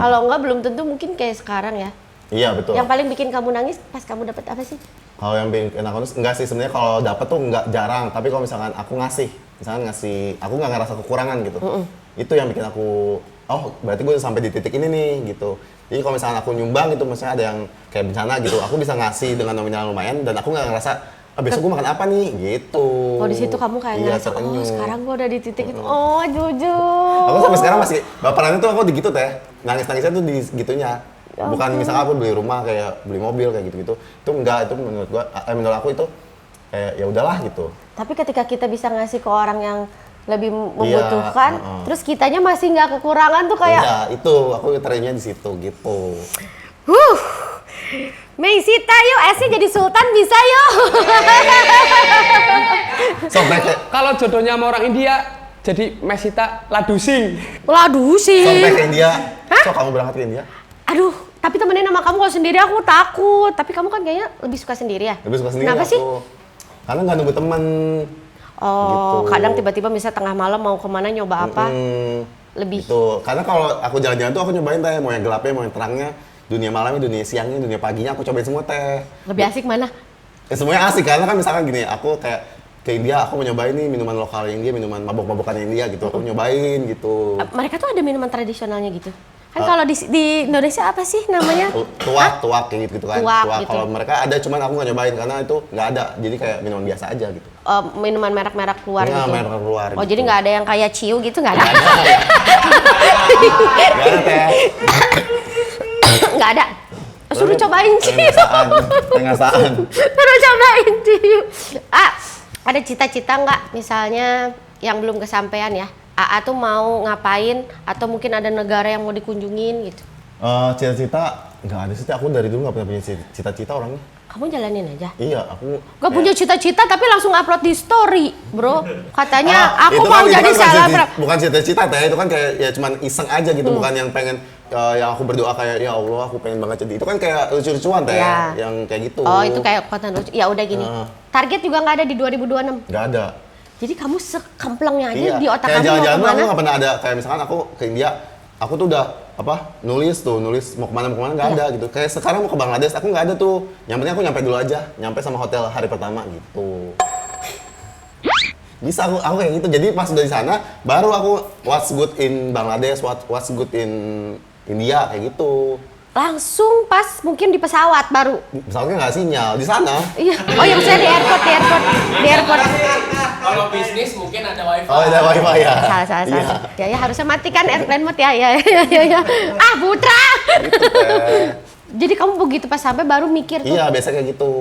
Kalau enggak belum tentu mungkin kayak sekarang ya. Iya betul. Yang paling bikin kamu nangis pas kamu dapat apa sih? Kalau yang bikin aku nangis enggak sih sebenarnya, kalau dapat tuh enggak jarang. Tapi kalau misalkan aku ngasih, aku nggak ngerasa kekurangan gitu. Itu yang bikin aku, oh berarti gue sampai di titik ini nih gitu. Jadi kalau misalkan aku nyumbang gitu, misalnya ada yang kayak bencana gitu, aku bisa ngasih dengan nominal lumayan dan aku nggak ngerasa besok gue makan apa nih gitu. Oh di situ kamu kayak iya, ngerasa, terenyuh. oh sekarang gue udah di titik itu. Oh jujur. Aku sampai sekarang masih, baperannya tuh aku di gitu teh. Nangis-nangisnya tuh di gitunya. Bukan misalkan aku beli rumah kayak beli mobil kayak gitu-gitu. Itu enggak, itu menurut aku itu kayak ya udahlah gitu. Tapi ketika kita bisa ngasih ke orang yang lebih membutuhkan, terus kitanya masih nggak kekurangan tuh kayak. Iya, itu aku terenyuhnya di situ gitu. Meisita yuk, esnya jadi sultan bisa yuk. Kalau jodohnya sama orang India, jadi Mesita Ladusing. Waduh sih. Sampai ke India. So kamu berangkat ke India? Aduh, tapi temenin sama kamu kalau sendiri aku takut. Tapi kamu kan kayaknya lebih suka sendiri ya? Lebih suka sendiri Kenapa aku. sih? Karena nggak nunggu teman. Oh, gitu. kadang tiba-tiba misal tengah malam mau kemana nyoba apa? Lebih. Gitu. Karena kalau aku jalan-jalan tuh aku nyobain teh, mau yang gelapnya, mau yang terangnya, dunia malamnya, dunia siangnya, dunia paginya, aku cobain semua teh. Lebih asik mana? Ya semuanya asik, karena kan misalkan gini, aku kayak ke India, aku mau nyobain nih minuman lokal India, minuman mabok-mabokan India gitu, aku nyobain gitu. Mereka tuh ada minuman tradisionalnya gitu. Kan kalau di Indonesia apa sih namanya? Tuak kayak gitu kan. Tuak gitu. Kalau mereka ada, cuman aku nggak nyobain karena itu nggak ada, jadi kayak minuman biasa aja gitu. Minuman merek-merek luar Nggak, gitu. merek luar. Oh, gitu. jadi nggak ada yang kayak Ciu gitu nggak ada? Nggak ada teh. Nggak ada. Suruh cobain Ciu. Pengasaan. Suruh cobain Ciu. Ada cita-cita nggak misalnya yang belum kesampaian ya? AA tuh mau ngapain atau mungkin ada negara yang mau dikunjungin gitu? Cita-cita nggak ada sih, aku dari dulu nggak pernah punya cita-cita orangnya. Kamu jalanin aja. Iya, aku Gak punya cita-cita tapi langsung upload di story, bro. Katanya aku itu mau kan- itu jadi kan selebgram. bukan cita-cita teh, itu kan kayak ya cuman iseng aja gitu, bukan yang pengen yang aku berdoa kayak ya Allah aku pengen banget jadi. Itu kan kayak lucu-lucuan teh, Ya. yang kayak gitu. Oh itu kayak konten lucu. Ya udah gini. Target juga nggak ada di 2026. Nggak ada. Jadi kamu sekemplengnya aja Iya. di otak Kayak kamu mau jalan-jalan tuh kemana? aku nggak pernah ada, kayak misalkan aku ke India, aku tuh udah nulis mau kemana nggak ada gitu. Kayak sekarang mau ke Bangladesh, aku nggak ada tuh. Yang penting aku nyampe dulu aja, nyampe sama hotel hari pertama gitu. Bisa aku kayak gitu. Jadi pas udah di sana, baru aku what's good in Bangladesh, what's good in India kayak gitu. Langsung pas mungkin di pesawat baru. Misalnya nggak sinyal di sana. Iya. Oh yang saya di airport. Kalau bisnis mungkin ada wifi. Oh ada wifi ya. Salah. Iya. Ya harusnya matikan airplane mode ya. Putra. Gitu, teh. Jadi kamu begitu pas sampai baru mikir tuh. Iya, biasa kayak gitu.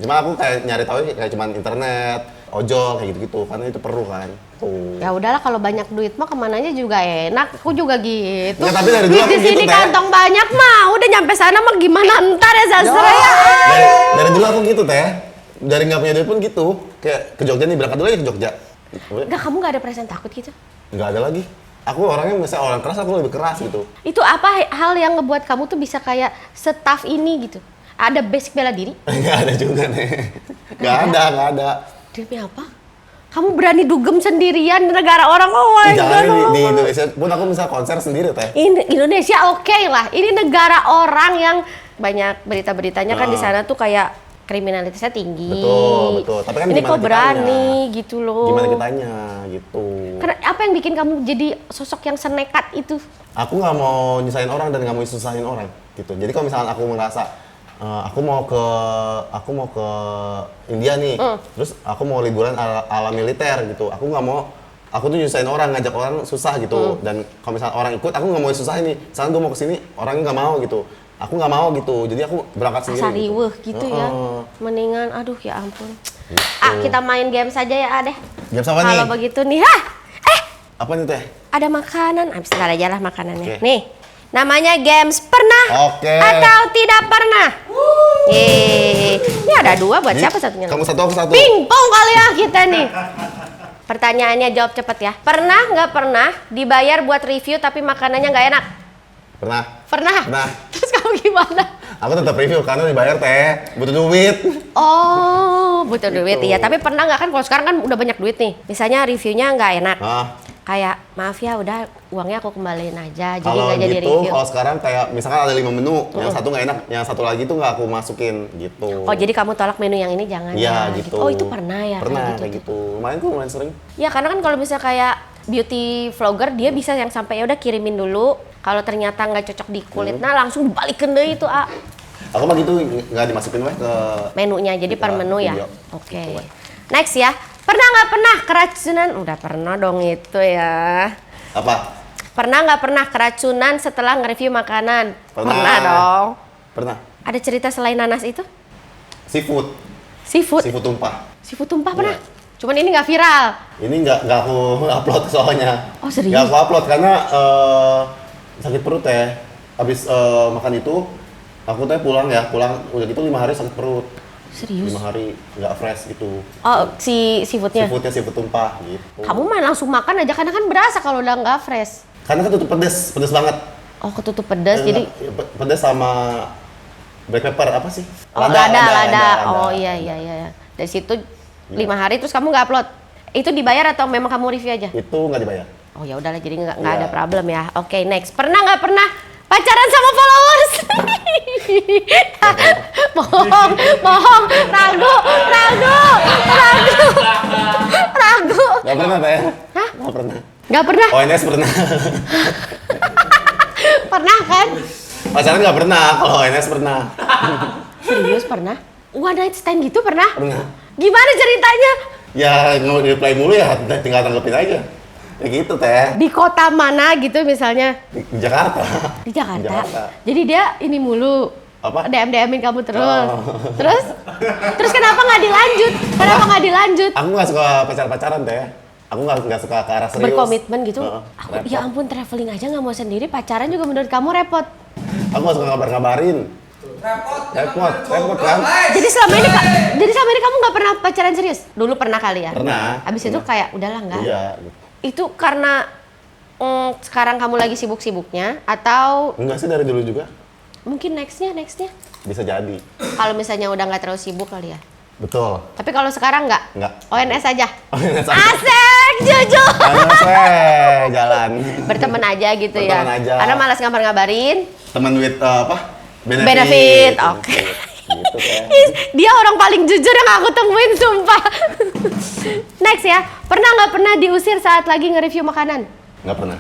Cuma aku kayak nyari tahu kayak cuman internet, ojol kayak gitu-gitu karena itu perlu kan. Tuh. Ya udahlah kalau banyak duit mah kemananya juga enak. Aku juga gitu. Ya, tapi dari dulu duit aku di sini gitu, Teh. kantong banyak mah. Udah nyampe sana mah gimana ntar ya sastra ya. Dari dulu aku gitu teh. Dari nggak punya duit pun gitu. Kayak ke Jogja nih, berangkat dulu aja ke Jogja. Enggak, kamu nggak ada perasaan takut gitu? Nggak ada lagi. Aku orangnya misalnya orang keras, aku lebih keras gitu. Itu apa hal yang ngebuat kamu tuh bisa kayak setaf ini gitu? Ada basic bela diri? Nggak ada juga nih. Nggak ada. Demi apa? Kamu berani dugem sendirian di negara orang, oh my Jangan god. di Indonesia pun aku misalnya konser sendiri teh. Indonesia oke lah. Ini negara orang yang banyak berita-beritanya kan di sana tuh kayak kriminalitasnya tinggi. Betul. Tapi kan ini gimana kok berani kitanya? gitu loh. Gimana kitanya gitu. Karena apa yang bikin kamu jadi sosok yang senekat itu? Aku nggak mau nyusahin orang dan nggak mau nyusahin orang gitu. Jadi kalau misalnya aku merasa aku mau ke India nih. Terus aku mau liburan ala militer gitu. Aku nggak mau, aku tuh nyusahin orang, ngajak orang susah gitu. Dan kalau misalnya orang ikut, aku nggak mau disusahin nih. Misalnya gue mau kesini, orangnya nggak mau gitu. Aku nggak mau gitu. Jadi aku berangkat sendiri. Asal riweuh gitu ya. Mendingan, aduh ya ampun. Kita main game saja ya deh. Game apa nih? Kalau begitu nih, Apa nih teh? ada makanan. Sebentar aja lah makanannya. Oke. Nih, namanya games pernah Oke. atau tidak pernah. Yeay. Ini ada 2 buat siapa satunya? Kamu satu, aku satu. Pingpong kali ya kita nih. Pertanyaannya jawab cepet ya. Pernah nggak pernah dibayar buat review tapi makanannya nggak enak? Pernah. Pernah? Pernah. Terus kamu gimana? Aku tetap review karena dibayar teh, butuh duit. Oh, butuh duit iya. Tapi pernah nggak kan kalau sekarang kan udah banyak duit nih. Misalnya reviewnya nggak enak. Kayak maaf ya udah uangnya aku kembaliin aja. Jadi Kalau nggak jadi gitu, review. kalau sekarang kayak misalkan ada 5 menu, yang satu nggak enak, yang satu lagi tuh nggak aku masukin gitu. Oh jadi kamu tolak menu yang ini jangan Iya ya, gitu. Oh itu pernah ya? Pernah kayak kayak gitu. Lumayan sering. Ya karena kan kalau misalnya kayak beauty vlogger dia bisa yang sampai ya udah kirimin dulu. Kalau ternyata nggak cocok di kulit, nah langsung balikin deh itu Aku mah gitu nggak dimasukin weh ke menunya. Jadi per menu ya. video. Oke. Next ya. Pernah nggak pernah keracunan? Udah pernah dong itu ya. Apa? Pernah nggak pernah keracunan setelah nge-review makanan? Pernah. Dong. Pernah. Ada cerita selain nanas itu? Seafood. Seafood? Seafood tumpah. Seafood tumpah pernah? Iya. Cuman ini nggak viral. Ini nggak aku upload soalnya. Oh, serius? Nggak aku upload karena sakit perut ya. Habis makan itu, aku teh pulang udah gitu 5 hari sakit perut. Serius? 5 hari nggak fresh gitu. Oh, si seafoodnya? Seafood tumpah gitu. Kamu mah langsung makan aja karena kan berasa kalau udah nggak fresh. Karena kan tutup pedes banget. Oh, ketutup pedas jadi. Pedes sama black pepper apa sih? Oh, lada. Oh iya. Dari situ 5 hari terus kamu nggak upload. Itu dibayar atau memang kamu review aja? Itu nggak dibayar. Oh ya udahlah jadi nggak Iya. ada problem ya. Oke, next. Pernah nggak pernah pacaran sama followers? bohong, ragu. Nggak pernah teh. Hah? Nggak pernah. Nggak pernah? ONS pernah. Pernah kan? Pacaran nggak pernah, kalau ONS pernah. Serius pernah? One night stand gitu pernah? Pernah. Gimana ceritanya? Ya nggak di-reply mulu ya, tinggal tanggepin aja. Ya gitu teh. Di kota mana gitu misalnya? Di Jakarta. Di Jakarta. Di Jakarta. Jadi dia ini mulu. Apa? DM-in kamu terus. Oh. Terus kenapa nggak dilanjut? Aku nggak suka pacaran teh. Aku nggak suka ke arah serius. Berkomitmen gitu. Aku repot. ya ampun traveling aja nggak mau sendiri, pacaran juga menurut kamu repot. Aku nggak suka ngabarin. Repot kan? Jadi selama ini kamu nggak pernah pacaran serius? Dulu pernah kali ya? Pernah. Habis itu kayak udahlah nggak. Iya. Itu karena sekarang kamu lagi sibuk-sibuknya atau Enggak sih dari dulu juga. mungkin nextnya? Bisa jadi. Kalau misalnya udah nggak terlalu sibuk kali ya. Betul. Tapi kalau sekarang nggak? Nggak. ONS aja? ONS aja. Asik, jujur! ONS jalan. Berteman aja gitu ya? Berteman aja. Karena malas ngabar-ngabarin? Teman with apa? Benefit, oke. Gitu kan. Dia orang paling jujur yang aku temuin, sumpah. Next ya, pernah nggak pernah diusir saat lagi nge-review makanan? Nggak pernah.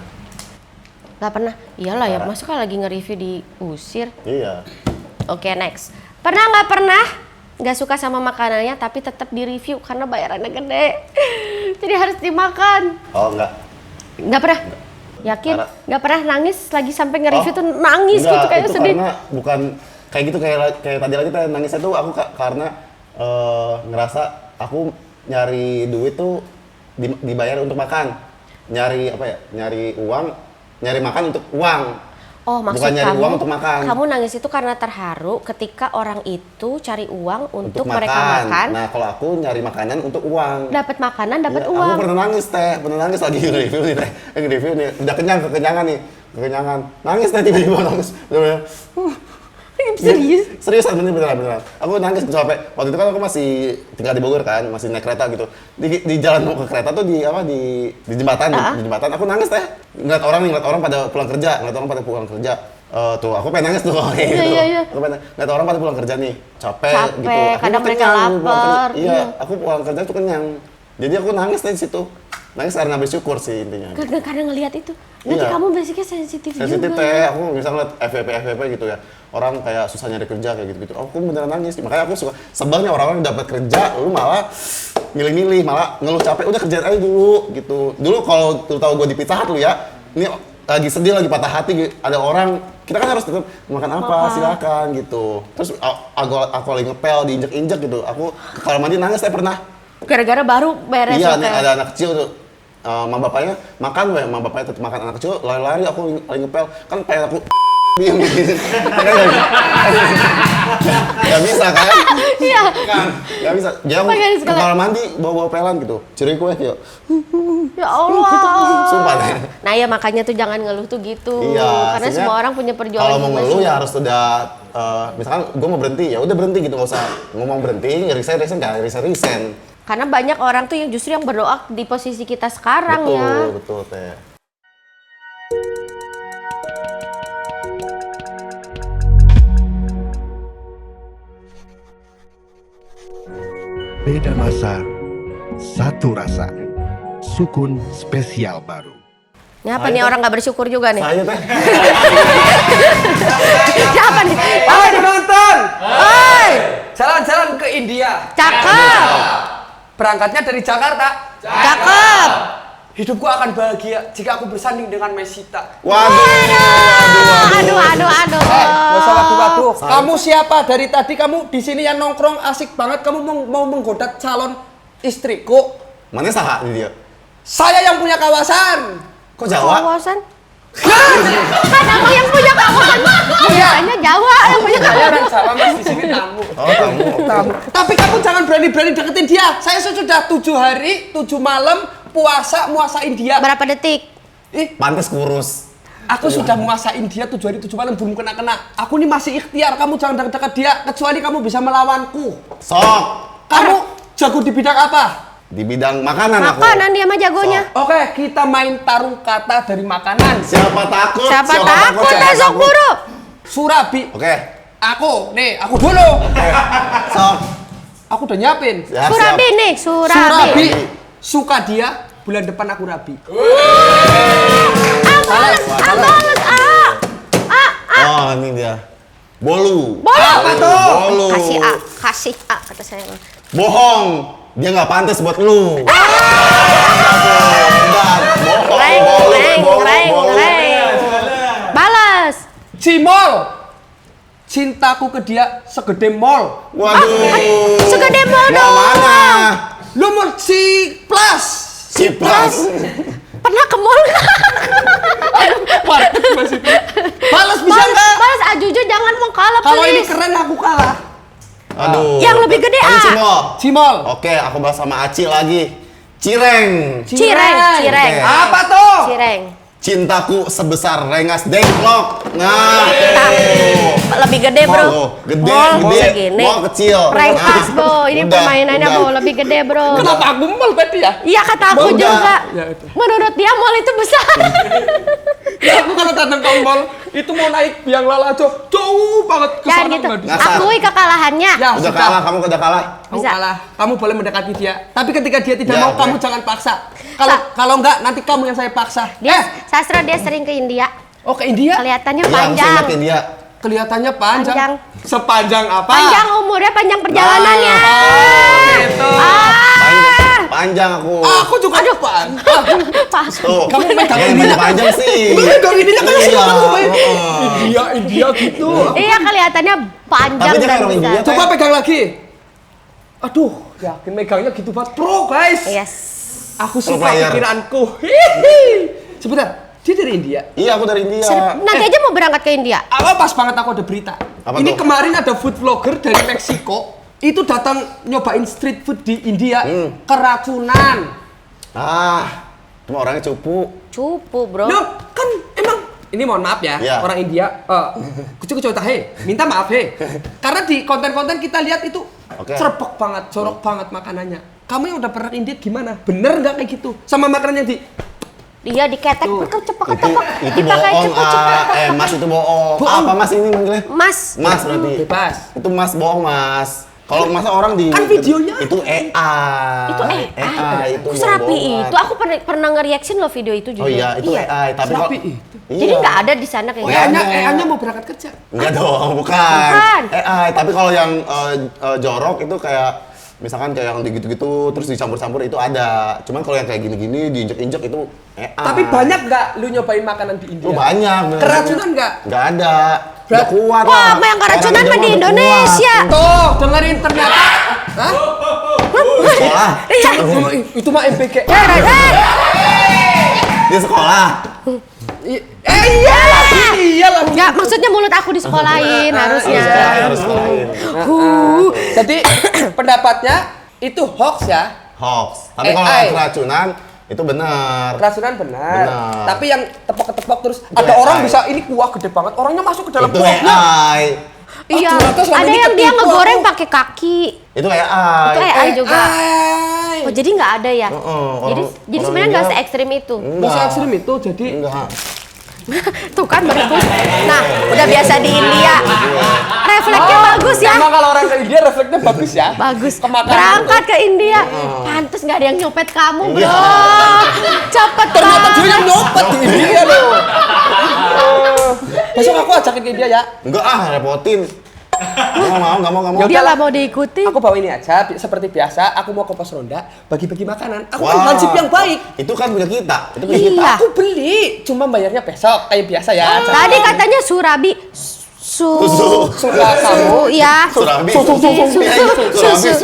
Nggak pernah? Iyalah ya, masa kalau lagi nge-review diusir? Iya. Oke, next. Pernah nggak pernah nggak suka sama makanannya tapi tetap di-review karena bayarannya gede? Jadi harus dimakan. Oh enggak. Nggak pernah? Yakin? Karena- Nggak pernah nangis lagi sampai nge-review Oh, tuh nangis enggak, gitu kayak itu sedih? Karena bukan kayak gitu kayak tadi lagi teh nangisnya tuh aku karena ngerasa aku nyari duit tuh dibayar untuk makan. Nyari apa ya? Nyari makan untuk uang. Oh, maksud bukan nyari kamu, uang untuk makan. Kamu nangis itu karena terharu ketika orang itu cari uang untuk mereka makan. makan. Nah, kalau aku nyari makanan untuk uang. Dapat makanan, dapat Iya, uang. Aku pernah nangis lagi nge-review nih teh. Nge-review nih, udah kekenyangan nih. Nangis teh tiba-tiba nangis. Bener-bener. Serius? Seriusan beneran. Aku nangis sampai waktu itu kan aku masih tinggal di Bogor kan, masih naik kereta gitu. Di jalan mau ke kereta tuh di jembatan, di jembatan aku nangis teh. Ngeliat orang pada pulang kerja, tuh aku pengen nangis tuh kayak gitu. Iya. Aku pengen ngeliat orang pada pulang kerja nih, capek gitu. Aku kadang tuh mereka kenyang, lapar. Iya, aku pulang kerja tuh kenyang. Jadi aku nangis dari situ. Nangis karena bersyukur sih intinya. Karena ngelihat itu. Nanti Iya. kamu basicnya sensitif Sensitif juga. teh, aku misalnya liat FVP gitu ya, orang kayak susah nyari kerja kayak gitu-gitu, aku beneran nangis. Makanya aku suka sebelnya orang-orang dapat kerja, lu malah milih-milih, malah ngeluh capek, udah kerjain aja dulu gitu. Dulu kalau lu tahu gue di Pizza Hut lu ya, ini lagi sedih, lagi patah hati, ada orang, kita kan harus tetap makan apa, silakan gitu. Terus aku lagi ngepel, diinjek-injek gitu, aku ke kamar mandi nangis saya pernah. Gara-gara baru beres. Iya, nih, hotel. ada anak kecil tuh. Mama bapaknya makan, mama bapaknya tetap makan, anak kecil lari-lari, aku lagi ngepel, kan pengen aku diem gitu. Gak bisa kan? Iya. Gak bisa. Jadi aku Pengen ke sekali. kamar mandi bawa pelan gitu. Ciri gue kayak, Ya Allah. sumpah deh. Nah ya makanya tuh jangan ngeluh tuh gitu. Iya. Karena sebenarnya semua orang punya perjuangan. kalau mau ngeluh masing-masing. ya harus udah, misalkan gue mau berhenti, ya udah berhenti gitu, nggak usah ngomong berhenti, resign kan, resign. Karena banyak orang tuh yang justru yang berdoa di posisi kita sekarang Betul, ya. betul teh. Beda masa, satu rasa. Sukun spesial baru. Ini apa nih orang nggak bersyukur juga nih? Saya teh. Ini apa nih? Hai penonton, Oi, jalan-jalan ke India. cakep, Berangkatnya dari Jakarta. cakep. Hidupku akan bahagia jika aku bersanding dengan Mesita. Aduh. Gak usah waduh. Kamu siapa? Dari tadi kamu di sini yang nongkrong asik banget. Kamu mau menggoda calon istriku. Mana saha ini dia? Saya yang punya kawasan. Kok Jawa? Kawasan. Kan aku yang punya kawasan. Biasanya Jawa yang punya Saya kawasan. orang Jawa mas, di sini tamu. Oh, kamu. Tamu. Tapi kamu jangan berani-berani deketin dia. Saya sudah 7 hari, 7 malam puasa India. Berapa detik? Pantes kurus. Aku sudah muasa India 7 hari 7 malam belum kena. Aku ini masih ikhtiar. Kamu jangan dekat dia kecuali kamu bisa melawanku. Sok. Kamu jago di bidang apa? Di bidang makanan aku. Makanan dia mah jagonya. Oke, kita main tarung kata dari makanan. Siapa takut? Siapa takut besok guru? Surabi. Oke. Aku dulu. Sok. Aku udah nyiapin. Ya, Surabi siap. nih, Surabi. Surabi. Suka dia, bulan depan aku rabi. Oh, ini dia. Bolu. Apa tuh? Bolu. Kasih A kata saya. Bohong. Dia nggak pantas buat lu. Bohong. Reng. Balas. Cimol. Cintaku ke dia segede mall. Waduh. Segede mall Yang dong. mana? Lu mau si plus. Si Plus. Pernah ke mall nggak? Balas bisa nggak? Balas Ajuju jangan mau kalah Kalau ini please. keren aku kalah. Aduh. Yang lebih gede, Kamu A. Cimol. Cimol. Oke, aku bahas sama Aci lagi. Cireng. Cireng. Oke. Apa tuh? Cireng. Cintaku sebesar rengas dengklok. Nah, Lebih gede bro. Mall, gede, Mall gede. segini. Mall kecil. Rengkas Nah, bro. Ini udah, permainannya udah. bro. Lebih gede bro. Kenapa aku mall tadi ya? Iya kata aku Udah. juga. Ya, udah. Menurut dia mall itu besar. Ya, aku kalau datang ke mall itu mau naik biang lala jauh banget ke Jangan sana gitu. nggak bisa. Ngasar. Akui kekalahannya. Ya, Udah sudah. kalah, kamu udah kalah. Kamu Bisa. kalah. Kamu boleh mendekati dia. Tapi ketika dia tidak Ya, mau, oke. kamu jangan paksa. Kalau enggak nanti kamu yang saya paksa. Dia Sastra dia sering ke India. Oh ke India? Kelihatannya Iya, aku panjang. ingetin dia. Kelihatannya panjang. Panjang. Sepanjang apa? Panjang umurnya, panjang perjalanannya. Gitu. Panjang aku. Aku juga depan. Pas. Tuh. Kamu megang Yang ininya. panjang sih. Kamu megang ininya kayak Iya, siapa tuh? heeh. India gitu. Iya kelihatannya panjang Tapi dia dan kan orang besar. India. Coba pegang lagi. Aduh, yakin megangnya gitu banget. Pro guys. Yes. Aku Pro suka player. pikiranku. Hihi. Sebentar, dia dari India. Iya, aku dari India. Nanti aja mau berangkat ke India. Apa pas banget aku ada berita. Apa Ini tuh? kemarin ada food vlogger dari Meksiko itu datang nyobain street food di India, keracunan. Cuma orangnya cupu. Cupu bro. Loh, kan emang ini mohon maaf ya, Iya. orang India, kucu-kucu tahe, minta maaf he. Karena di konten-konten kita lihat itu Oke. cerpek banget, jorok banget makanannya. Kamu yang udah pernah ke India gimana? Bener nggak kayak gitu? Sama makanan yang di Dia diketek, cepet. Itu bohong, Mas itu bohong. Bohong. Apa Mas ini manggilnya? Mas. Mas berarti. bebas. Itu Mas bohong, Mas. Kalau masa orang di Kan videonya itu AI. Itu AI. Itu Kok serapi bohongan. itu? Aku pernah nge-reaction loh video itu juga. Oh iya, itu AI. Tapi kalau Serapi itu. Jadi nggak ada di sana kayak Oh, gitu. EA-nya mau berangkat kerja. Enggak dong, bukan. Bukan. AI, tapi kalau yang jorok itu kayak misalkan kayak yang gitu-gitu terus dicampur-campur itu ada. Cuman kalau yang kayak gini-gini diinjek-injek itu AI. Tapi banyak nggak lu nyobain makanan di India? Oh, banyak. bener. Keracunan nggak? Nggak ada. Udah Berat- kuat Wah, lah. sama yang keracunan Orang mah di Jerman udah Indonesia. Tuh, dengerin ternyata. Hah? kuat. Di sekolah. Iya. Itu mah MPG. Di sekolah. Iyalah. Nggak, maksudnya mulut aku disekolahin harusnya. Harus sekolahin. Jadi pendapatnya itu hoax ya. Hoax. Tapi kalau AI. yang keracunan itu benar. Keracunan benar. Benar. Tapi yang tepok-tepok terus Itu ada orang AI. bisa ini kuah gede banget. Orangnya masuk ke dalam Itu kuahnya. AI. Iya, ternyata selama ada ini yang dia ketipu ngegoreng aku. pakai kaki. Itu AI. Itu AI juga. AI. Oh, jadi nggak ada ya? Jadi orang sebenarnya nggak India- se ekstrim itu. Masa ekstrim itu jadi Enggak. Tuh kan bagus. Nah, udah biasa di India. Refleksnya bagus ya. Emang kalau orang ke India refleksnya bagus ya. Bagus. Kemakan Berangkat ke India. Pantes nggak ada yang nyopet kamu, bro. Iya. Cepet Ternyata dia yang banget. nyopet di India loh. Besok aku ajakin ke India ya. Enggak repotin. Enggak mau. Dia nggak mau diikuti. Aku bawa ini aja, seperti biasa. Aku mau ke pos ronda, bagi-bagi makanan. Aku kan Wah. hansip yang baik. Itu kan punya kita. Itu punya Iya. kita. Aku beli, cuma bayarnya besok kayak biasa ya. Tadi katanya Surabi Susu. Suka kamu. ya. Surabi.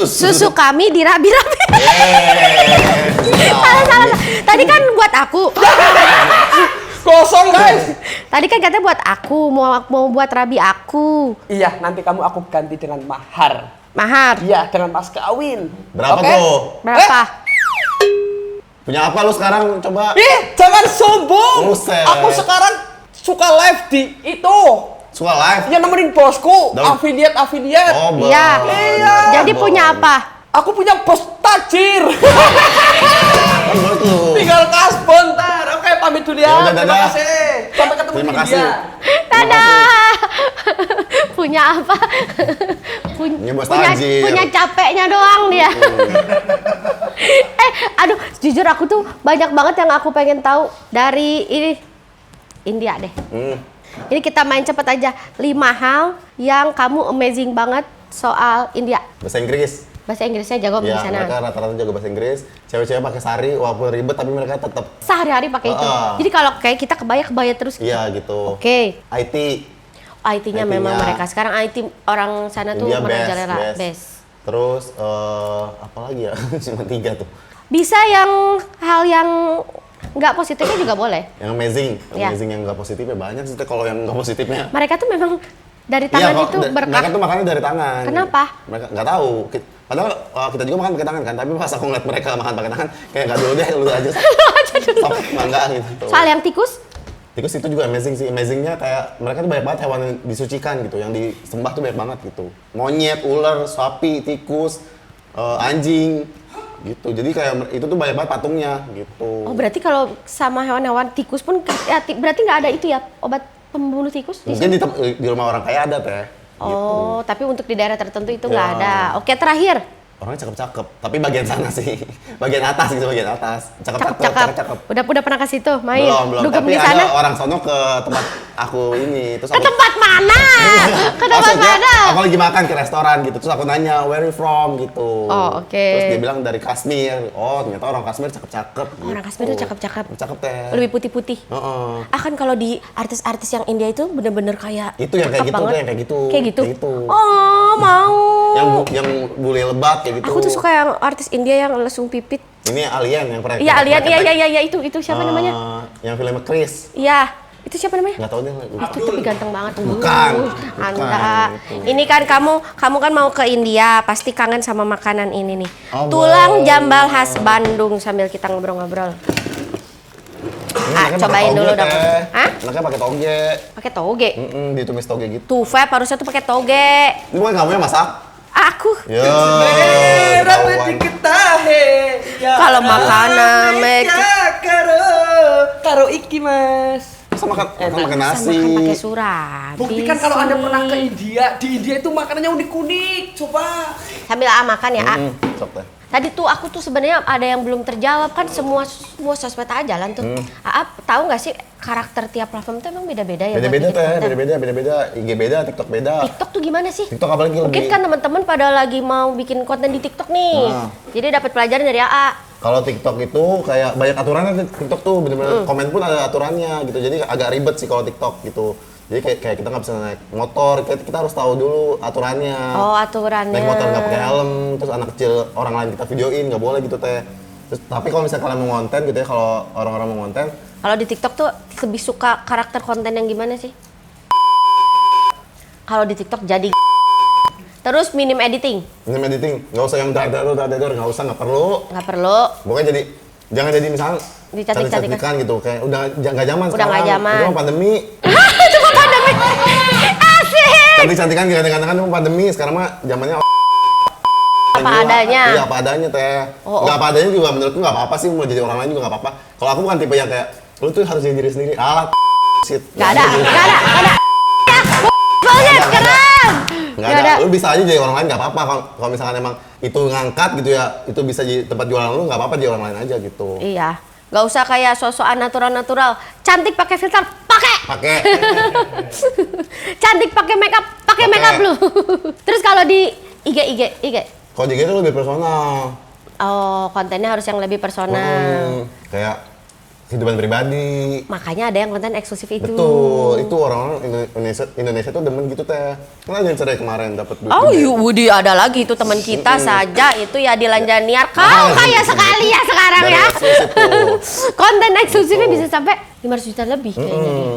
Susu kami dirabi-rabi. Yeay. Salah. Tadi kan buat aku. Kosong guys. Tadi kan katanya buat aku, mau buat rabi aku. Iya, nanti kamu aku ganti dengan mahar. Mahar. Iya, dengan mas kawin. Berapa Oke? tuh? Berapa? Punya apa lu sekarang? Coba. Jangan sombong. Buset. Aku sekarang suka live di itu. Suka live? Yang nemenin bosku, Daun. affiliate. Oh, Iya. Iya. Jadi punya apa? Aku punya bos tajir. Kan bagus lu. Tinggal kasbon ntar. Oke, pamit dulu ya. Yaudah, Terima dadah. kasih. Sampai ketemu Terima di kasih. India. Dadah. Punya apa? Punya bos tajir. punya capeknya doang dia. Aduh, jujur aku tuh banyak banget yang aku pengen tahu dari ini India deh. Ini kita main cepet aja. 5 hal yang kamu amazing banget soal India. Bahasa Inggris. Bahasa Inggrisnya jago di Ya, sana. mereka rata-rata jago bahasa Inggris. Cewek-cewek pakai sari walaupun ribet tapi mereka tetap Sehari-hari pakai itu. Jadi kalau kayak kita kebaya terus. iya gitu. Oke. IT. IT-nya memang IT-nya. mereka. Sekarang IT orang sana tuh India merajalela. best. Best. Terus apa lagi ya? Cuma 3 tuh. Bisa yang hal yang nggak positifnya juga boleh. Yang amazing, Iya. amazing yang nggak positifnya banyak sih. Kalau yang nggak positifnya, Mereka tuh memang dari tangan kok, itu berkah. mereka tuh makannya dari tangan. Kenapa? Mereka nggak tahu. Padahal kita juga makan pakai tangan kan, tapi pas aku ngeliat mereka makan pakai tangan, kayak nggak dulu deh, lu aja. Sampai mangga gitu. Soal yang tikus, Tikus itu juga amazing sih. Amazingnya kayak mereka tuh banyak banget hewan yang disucikan gitu, yang disembah tuh banyak banget gitu. Monyet, ular, sapi, tikus, anjing, gitu. Jadi kayak itu tuh banyak banget patungnya gitu. oh berarti kalau sama hewan-hewan tikus pun, ya, berarti nggak ada itu ya obat pembunuh tikus di Mungkin sana? di rumah orang kaya ada teh. Oh, tapi untuk di daerah tertentu itu nggak Ya. ada. Oke, terakhir. Orangnya cakep-cakep, tapi bagian sana sih, bagian atas gitu, bagian atas. Cakep-cakep, Cakep-cakep. cakep-cakep. Udah pernah ke situ main? Belum, Dugem tapi di sana? ada orang sono ke tempat aku ini. Terus Ke aku, tempat mana? Ke tempat maksudnya, mana? aku lagi makan ke restoran gitu, terus aku nanya, where you from gitu. Oh, oke. Terus dia bilang dari Kashmir. Oh, ternyata orang Kashmir cakep-cakep. Orang Kashmir tuh cakep-cakep. Cakep teh. Lebih putih-putih. Heeh. Kan kalau di artis-artis yang India itu bener-bener kayak Itu yang kayak cakep gitu, banget. yang kayak gitu. Kayak gitu? Kayak gitu. Oh, mau. Yang bule lebat kayak gitu. Aku tuh suka yang artis India yang lesung pipit. Ini alien yang pernah. Iya, alien. pernah- Iya, itu siapa namanya? Yang filmnya Chris. Iya. Itu siapa namanya? Nggak tahu deh. Itu tapi ganteng banget. Bukan. Anda. Bukan, Ini kan kamu kan mau ke India, pasti kangen sama makanan ini nih. Oh, Tulang wow. jambal khas Bandung sambil kita ngobrol-ngobrol. Enaknya pakai Cobain toge, dulu dong. teh. Hah? Enaknya pakai toge. Pakai toge. Ditumis toge gitu. Tuh, Feb harusnya tuh pakai toge. Ini bukan kamu yang masak? Aku. Ya. Rapat ketahuan. diketahe. Kalau makanan, karo iki Mas. makan pakai nasi. Makan pakai surabi. Buktikan kalau Anda sih. pernah ke India, di India itu makanannya unik-unik. Coba. Sambil makan ya, Sok teh. Tadi tuh aku tuh sebenarnya ada yang belum terjawab kan semua sosmed aja jalan tuh. Tahu nggak sih karakter tiap platform tuh emang beda-beda ya? Beda-beda buat teh, bikin konten? beda-beda. IG beda, TikTok beda. TikTok tuh gimana sih? TikTok apalagi Mungkin lebih. kan teman-teman pada lagi mau bikin konten di TikTok nih. Jadi dapat pelajaran dari AA. Kalau TikTok itu kayak banyak aturannya TikTok tuh bener-bener komen pun ada aturannya gitu. Jadi agak ribet sih kalau TikTok gitu. Jadi kayak kita nggak bisa naik motor, kita harus tahu dulu aturannya. Oh, aturannya. Naik motor nggak pakai helm, terus anak kecil orang lain kita videoin nggak boleh gitu teh. Terus tapi kalau misalnya kalian mau konten gitu ya, kalau orang-orang mau konten, Kalau di TikTok tuh lebih suka karakter konten yang gimana sih? Kalau di TikTok jadi terus minim editing. ini editing nggak usah yang dadar, nggak perlu. Nggak perlu. Pokoknya jadi jangan jadi misalnya Dicantik-cantikan. cantik-cantikan gitu, kayak udah nggak zaman Udah sekarang. nggak zaman. Itu mah pandemi. Itu kok pandemi? Asik. Cantik-cantikan ganteng-gantengan itu pandemi, sekarang mah zamannya Apa adanya. Iya, apa adanya teh. Oh, Nggak apa adanya juga menurutku nggak apa-apa sih, mau jadi orang lain juga nggak apa-apa. Kalau aku bukan tipe yang kayak lu tuh harus jadi diri sendiri. Shit. Nggak ada. Banget keren. Nggak ada. Lu bisa aja jadi orang lain nggak apa-apa. Kalau misalkan emang itu ngangkat gitu ya, itu bisa jadi tempat jualan lu, nggak apa-apa jadi orang lain aja gitu. Iya. Nggak usah kayak sosokan natural. Cantik pakai filter, pakai. Pakai. Cantik pakai makeup, pakai Pakai. makeup lu. Terus kalau di IG. Kalau di gitu lebih personal. Oh, kontennya harus yang lebih personal. Kayak kehidupan pribadi. Makanya ada yang konten eksklusif itu. Betul, itu orang-orang Indonesia tuh demen gitu teh. Kan ada yang cerai kemarin dapat duit. Oh, gede. Wudi ada lagi itu teman kita saja itu ya Dilan Janiar. Kau kaya sekali ya sekarang Dari ya. eksklusif tuh. Konten eksklusifnya Betul. bisa sampai 500 juta lebih kayaknya dia.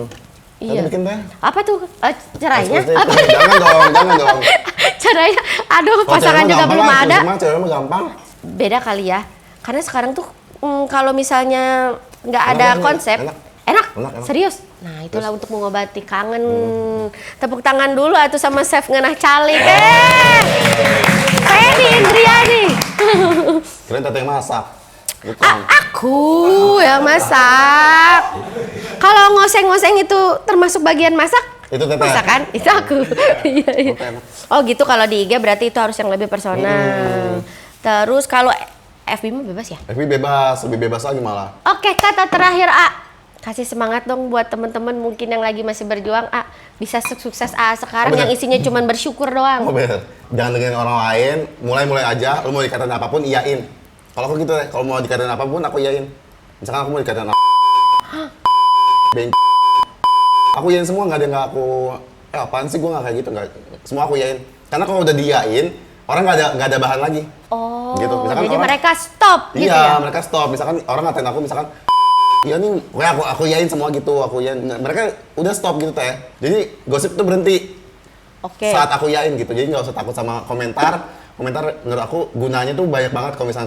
Iya. Nanti bikin teh. Apa tuh cerainya? Eksklusif. Apa? Jangan dong. Cerainya? Aduh, Kalau pasangan cewek mah juga gampang belum lah, ada. cuma cewek mah gampang. Beda kali ya. Karena sekarang tuh kalau misalnya nggak ada Enak, konsep, enak. enak. Serius. Nah, itulah untuk mengobati kangen. Tepuk tangan dulu atuh sama chef ngenah calik. Feni Indriani. Keren teteh masak. Gitu. Aku yang masak. Kalau ngoseng-ngoseng itu termasuk bagian masak? Itu teteh. Masakan? Itu aku. Iya. Teteh enak. Oh gitu, kalau di IG berarti itu harus yang lebih personal. Terus kalau FB mah bebas ya? FB bebas, lebih bebas lagi malah. Oke, kata terakhir A. Kasih semangat dong buat temen-temen mungkin yang lagi masih berjuang A. Bisa sukses A sekarang Oh, bener. yang isinya cuman bersyukur Oh doang. bener. Jangan dengerin orang lain, mulai aja. Lu mau dikatain apapun, iyain. Kalau aku gitu deh, kalau mau dikatain apapun, aku iyain. Misalkan aku mau dikatain aku iyain semua, nggak ada yang nggak aku, apaan sih, gue nggak kayak gitu, nggak. Semua aku iyain. Karena kalau udah diiyain, orang nggak ada bahan lagi. Oh, Gitu. Misalkan jadi orang- mereka stop gitu Iya, ya? mereka stop. Misalkan orang ngatain aku, misalkan iya nih, pokoknya aku iyain semua gitu, aku iyain. Mereka udah stop gitu teh. Jadi gosip tuh berhenti Oke. saat aku iyain gitu. Jadi nggak usah takut sama komentar. Komentar menurut aku gunanya tuh banyak banget. Kalau misalnya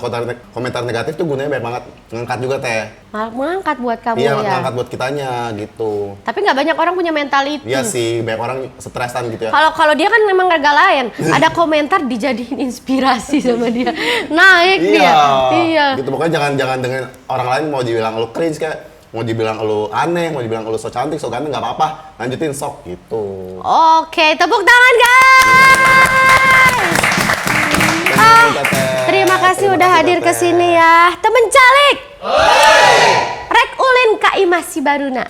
komentar negatif tuh gunanya banyak banget. Ngangkat juga teh. Malah mengangkat buat kamu Iya, ya. ngangkat buat kitanya gitu. Tapi nggak banyak orang punya mental itu. Iya sih, banyak orang stresan gitu ya. Kalau dia kan memang regalain, ada komentar dijadiin inspirasi sama dia. Naik dia. Iya. Gitu pokoknya jangan dengan orang lain mau dibilang lu cringe kayak mau dibilang lu aneh, mau dibilang lu so cantik, so ganteng, nggak apa-apa, lanjutin sok gitu. Oke, tepuk tangan guys. Terima kasih udah hadir ke sini ya. Temen calik. Rek ulin ka imasi baruna.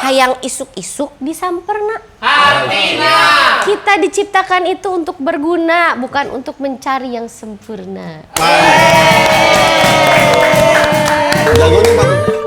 Hayang isuk-isuk disamperna. Artinya kita diciptakan itu untuk berguna, bukan untuk mencari yang sempurna. Jago nih, Pak.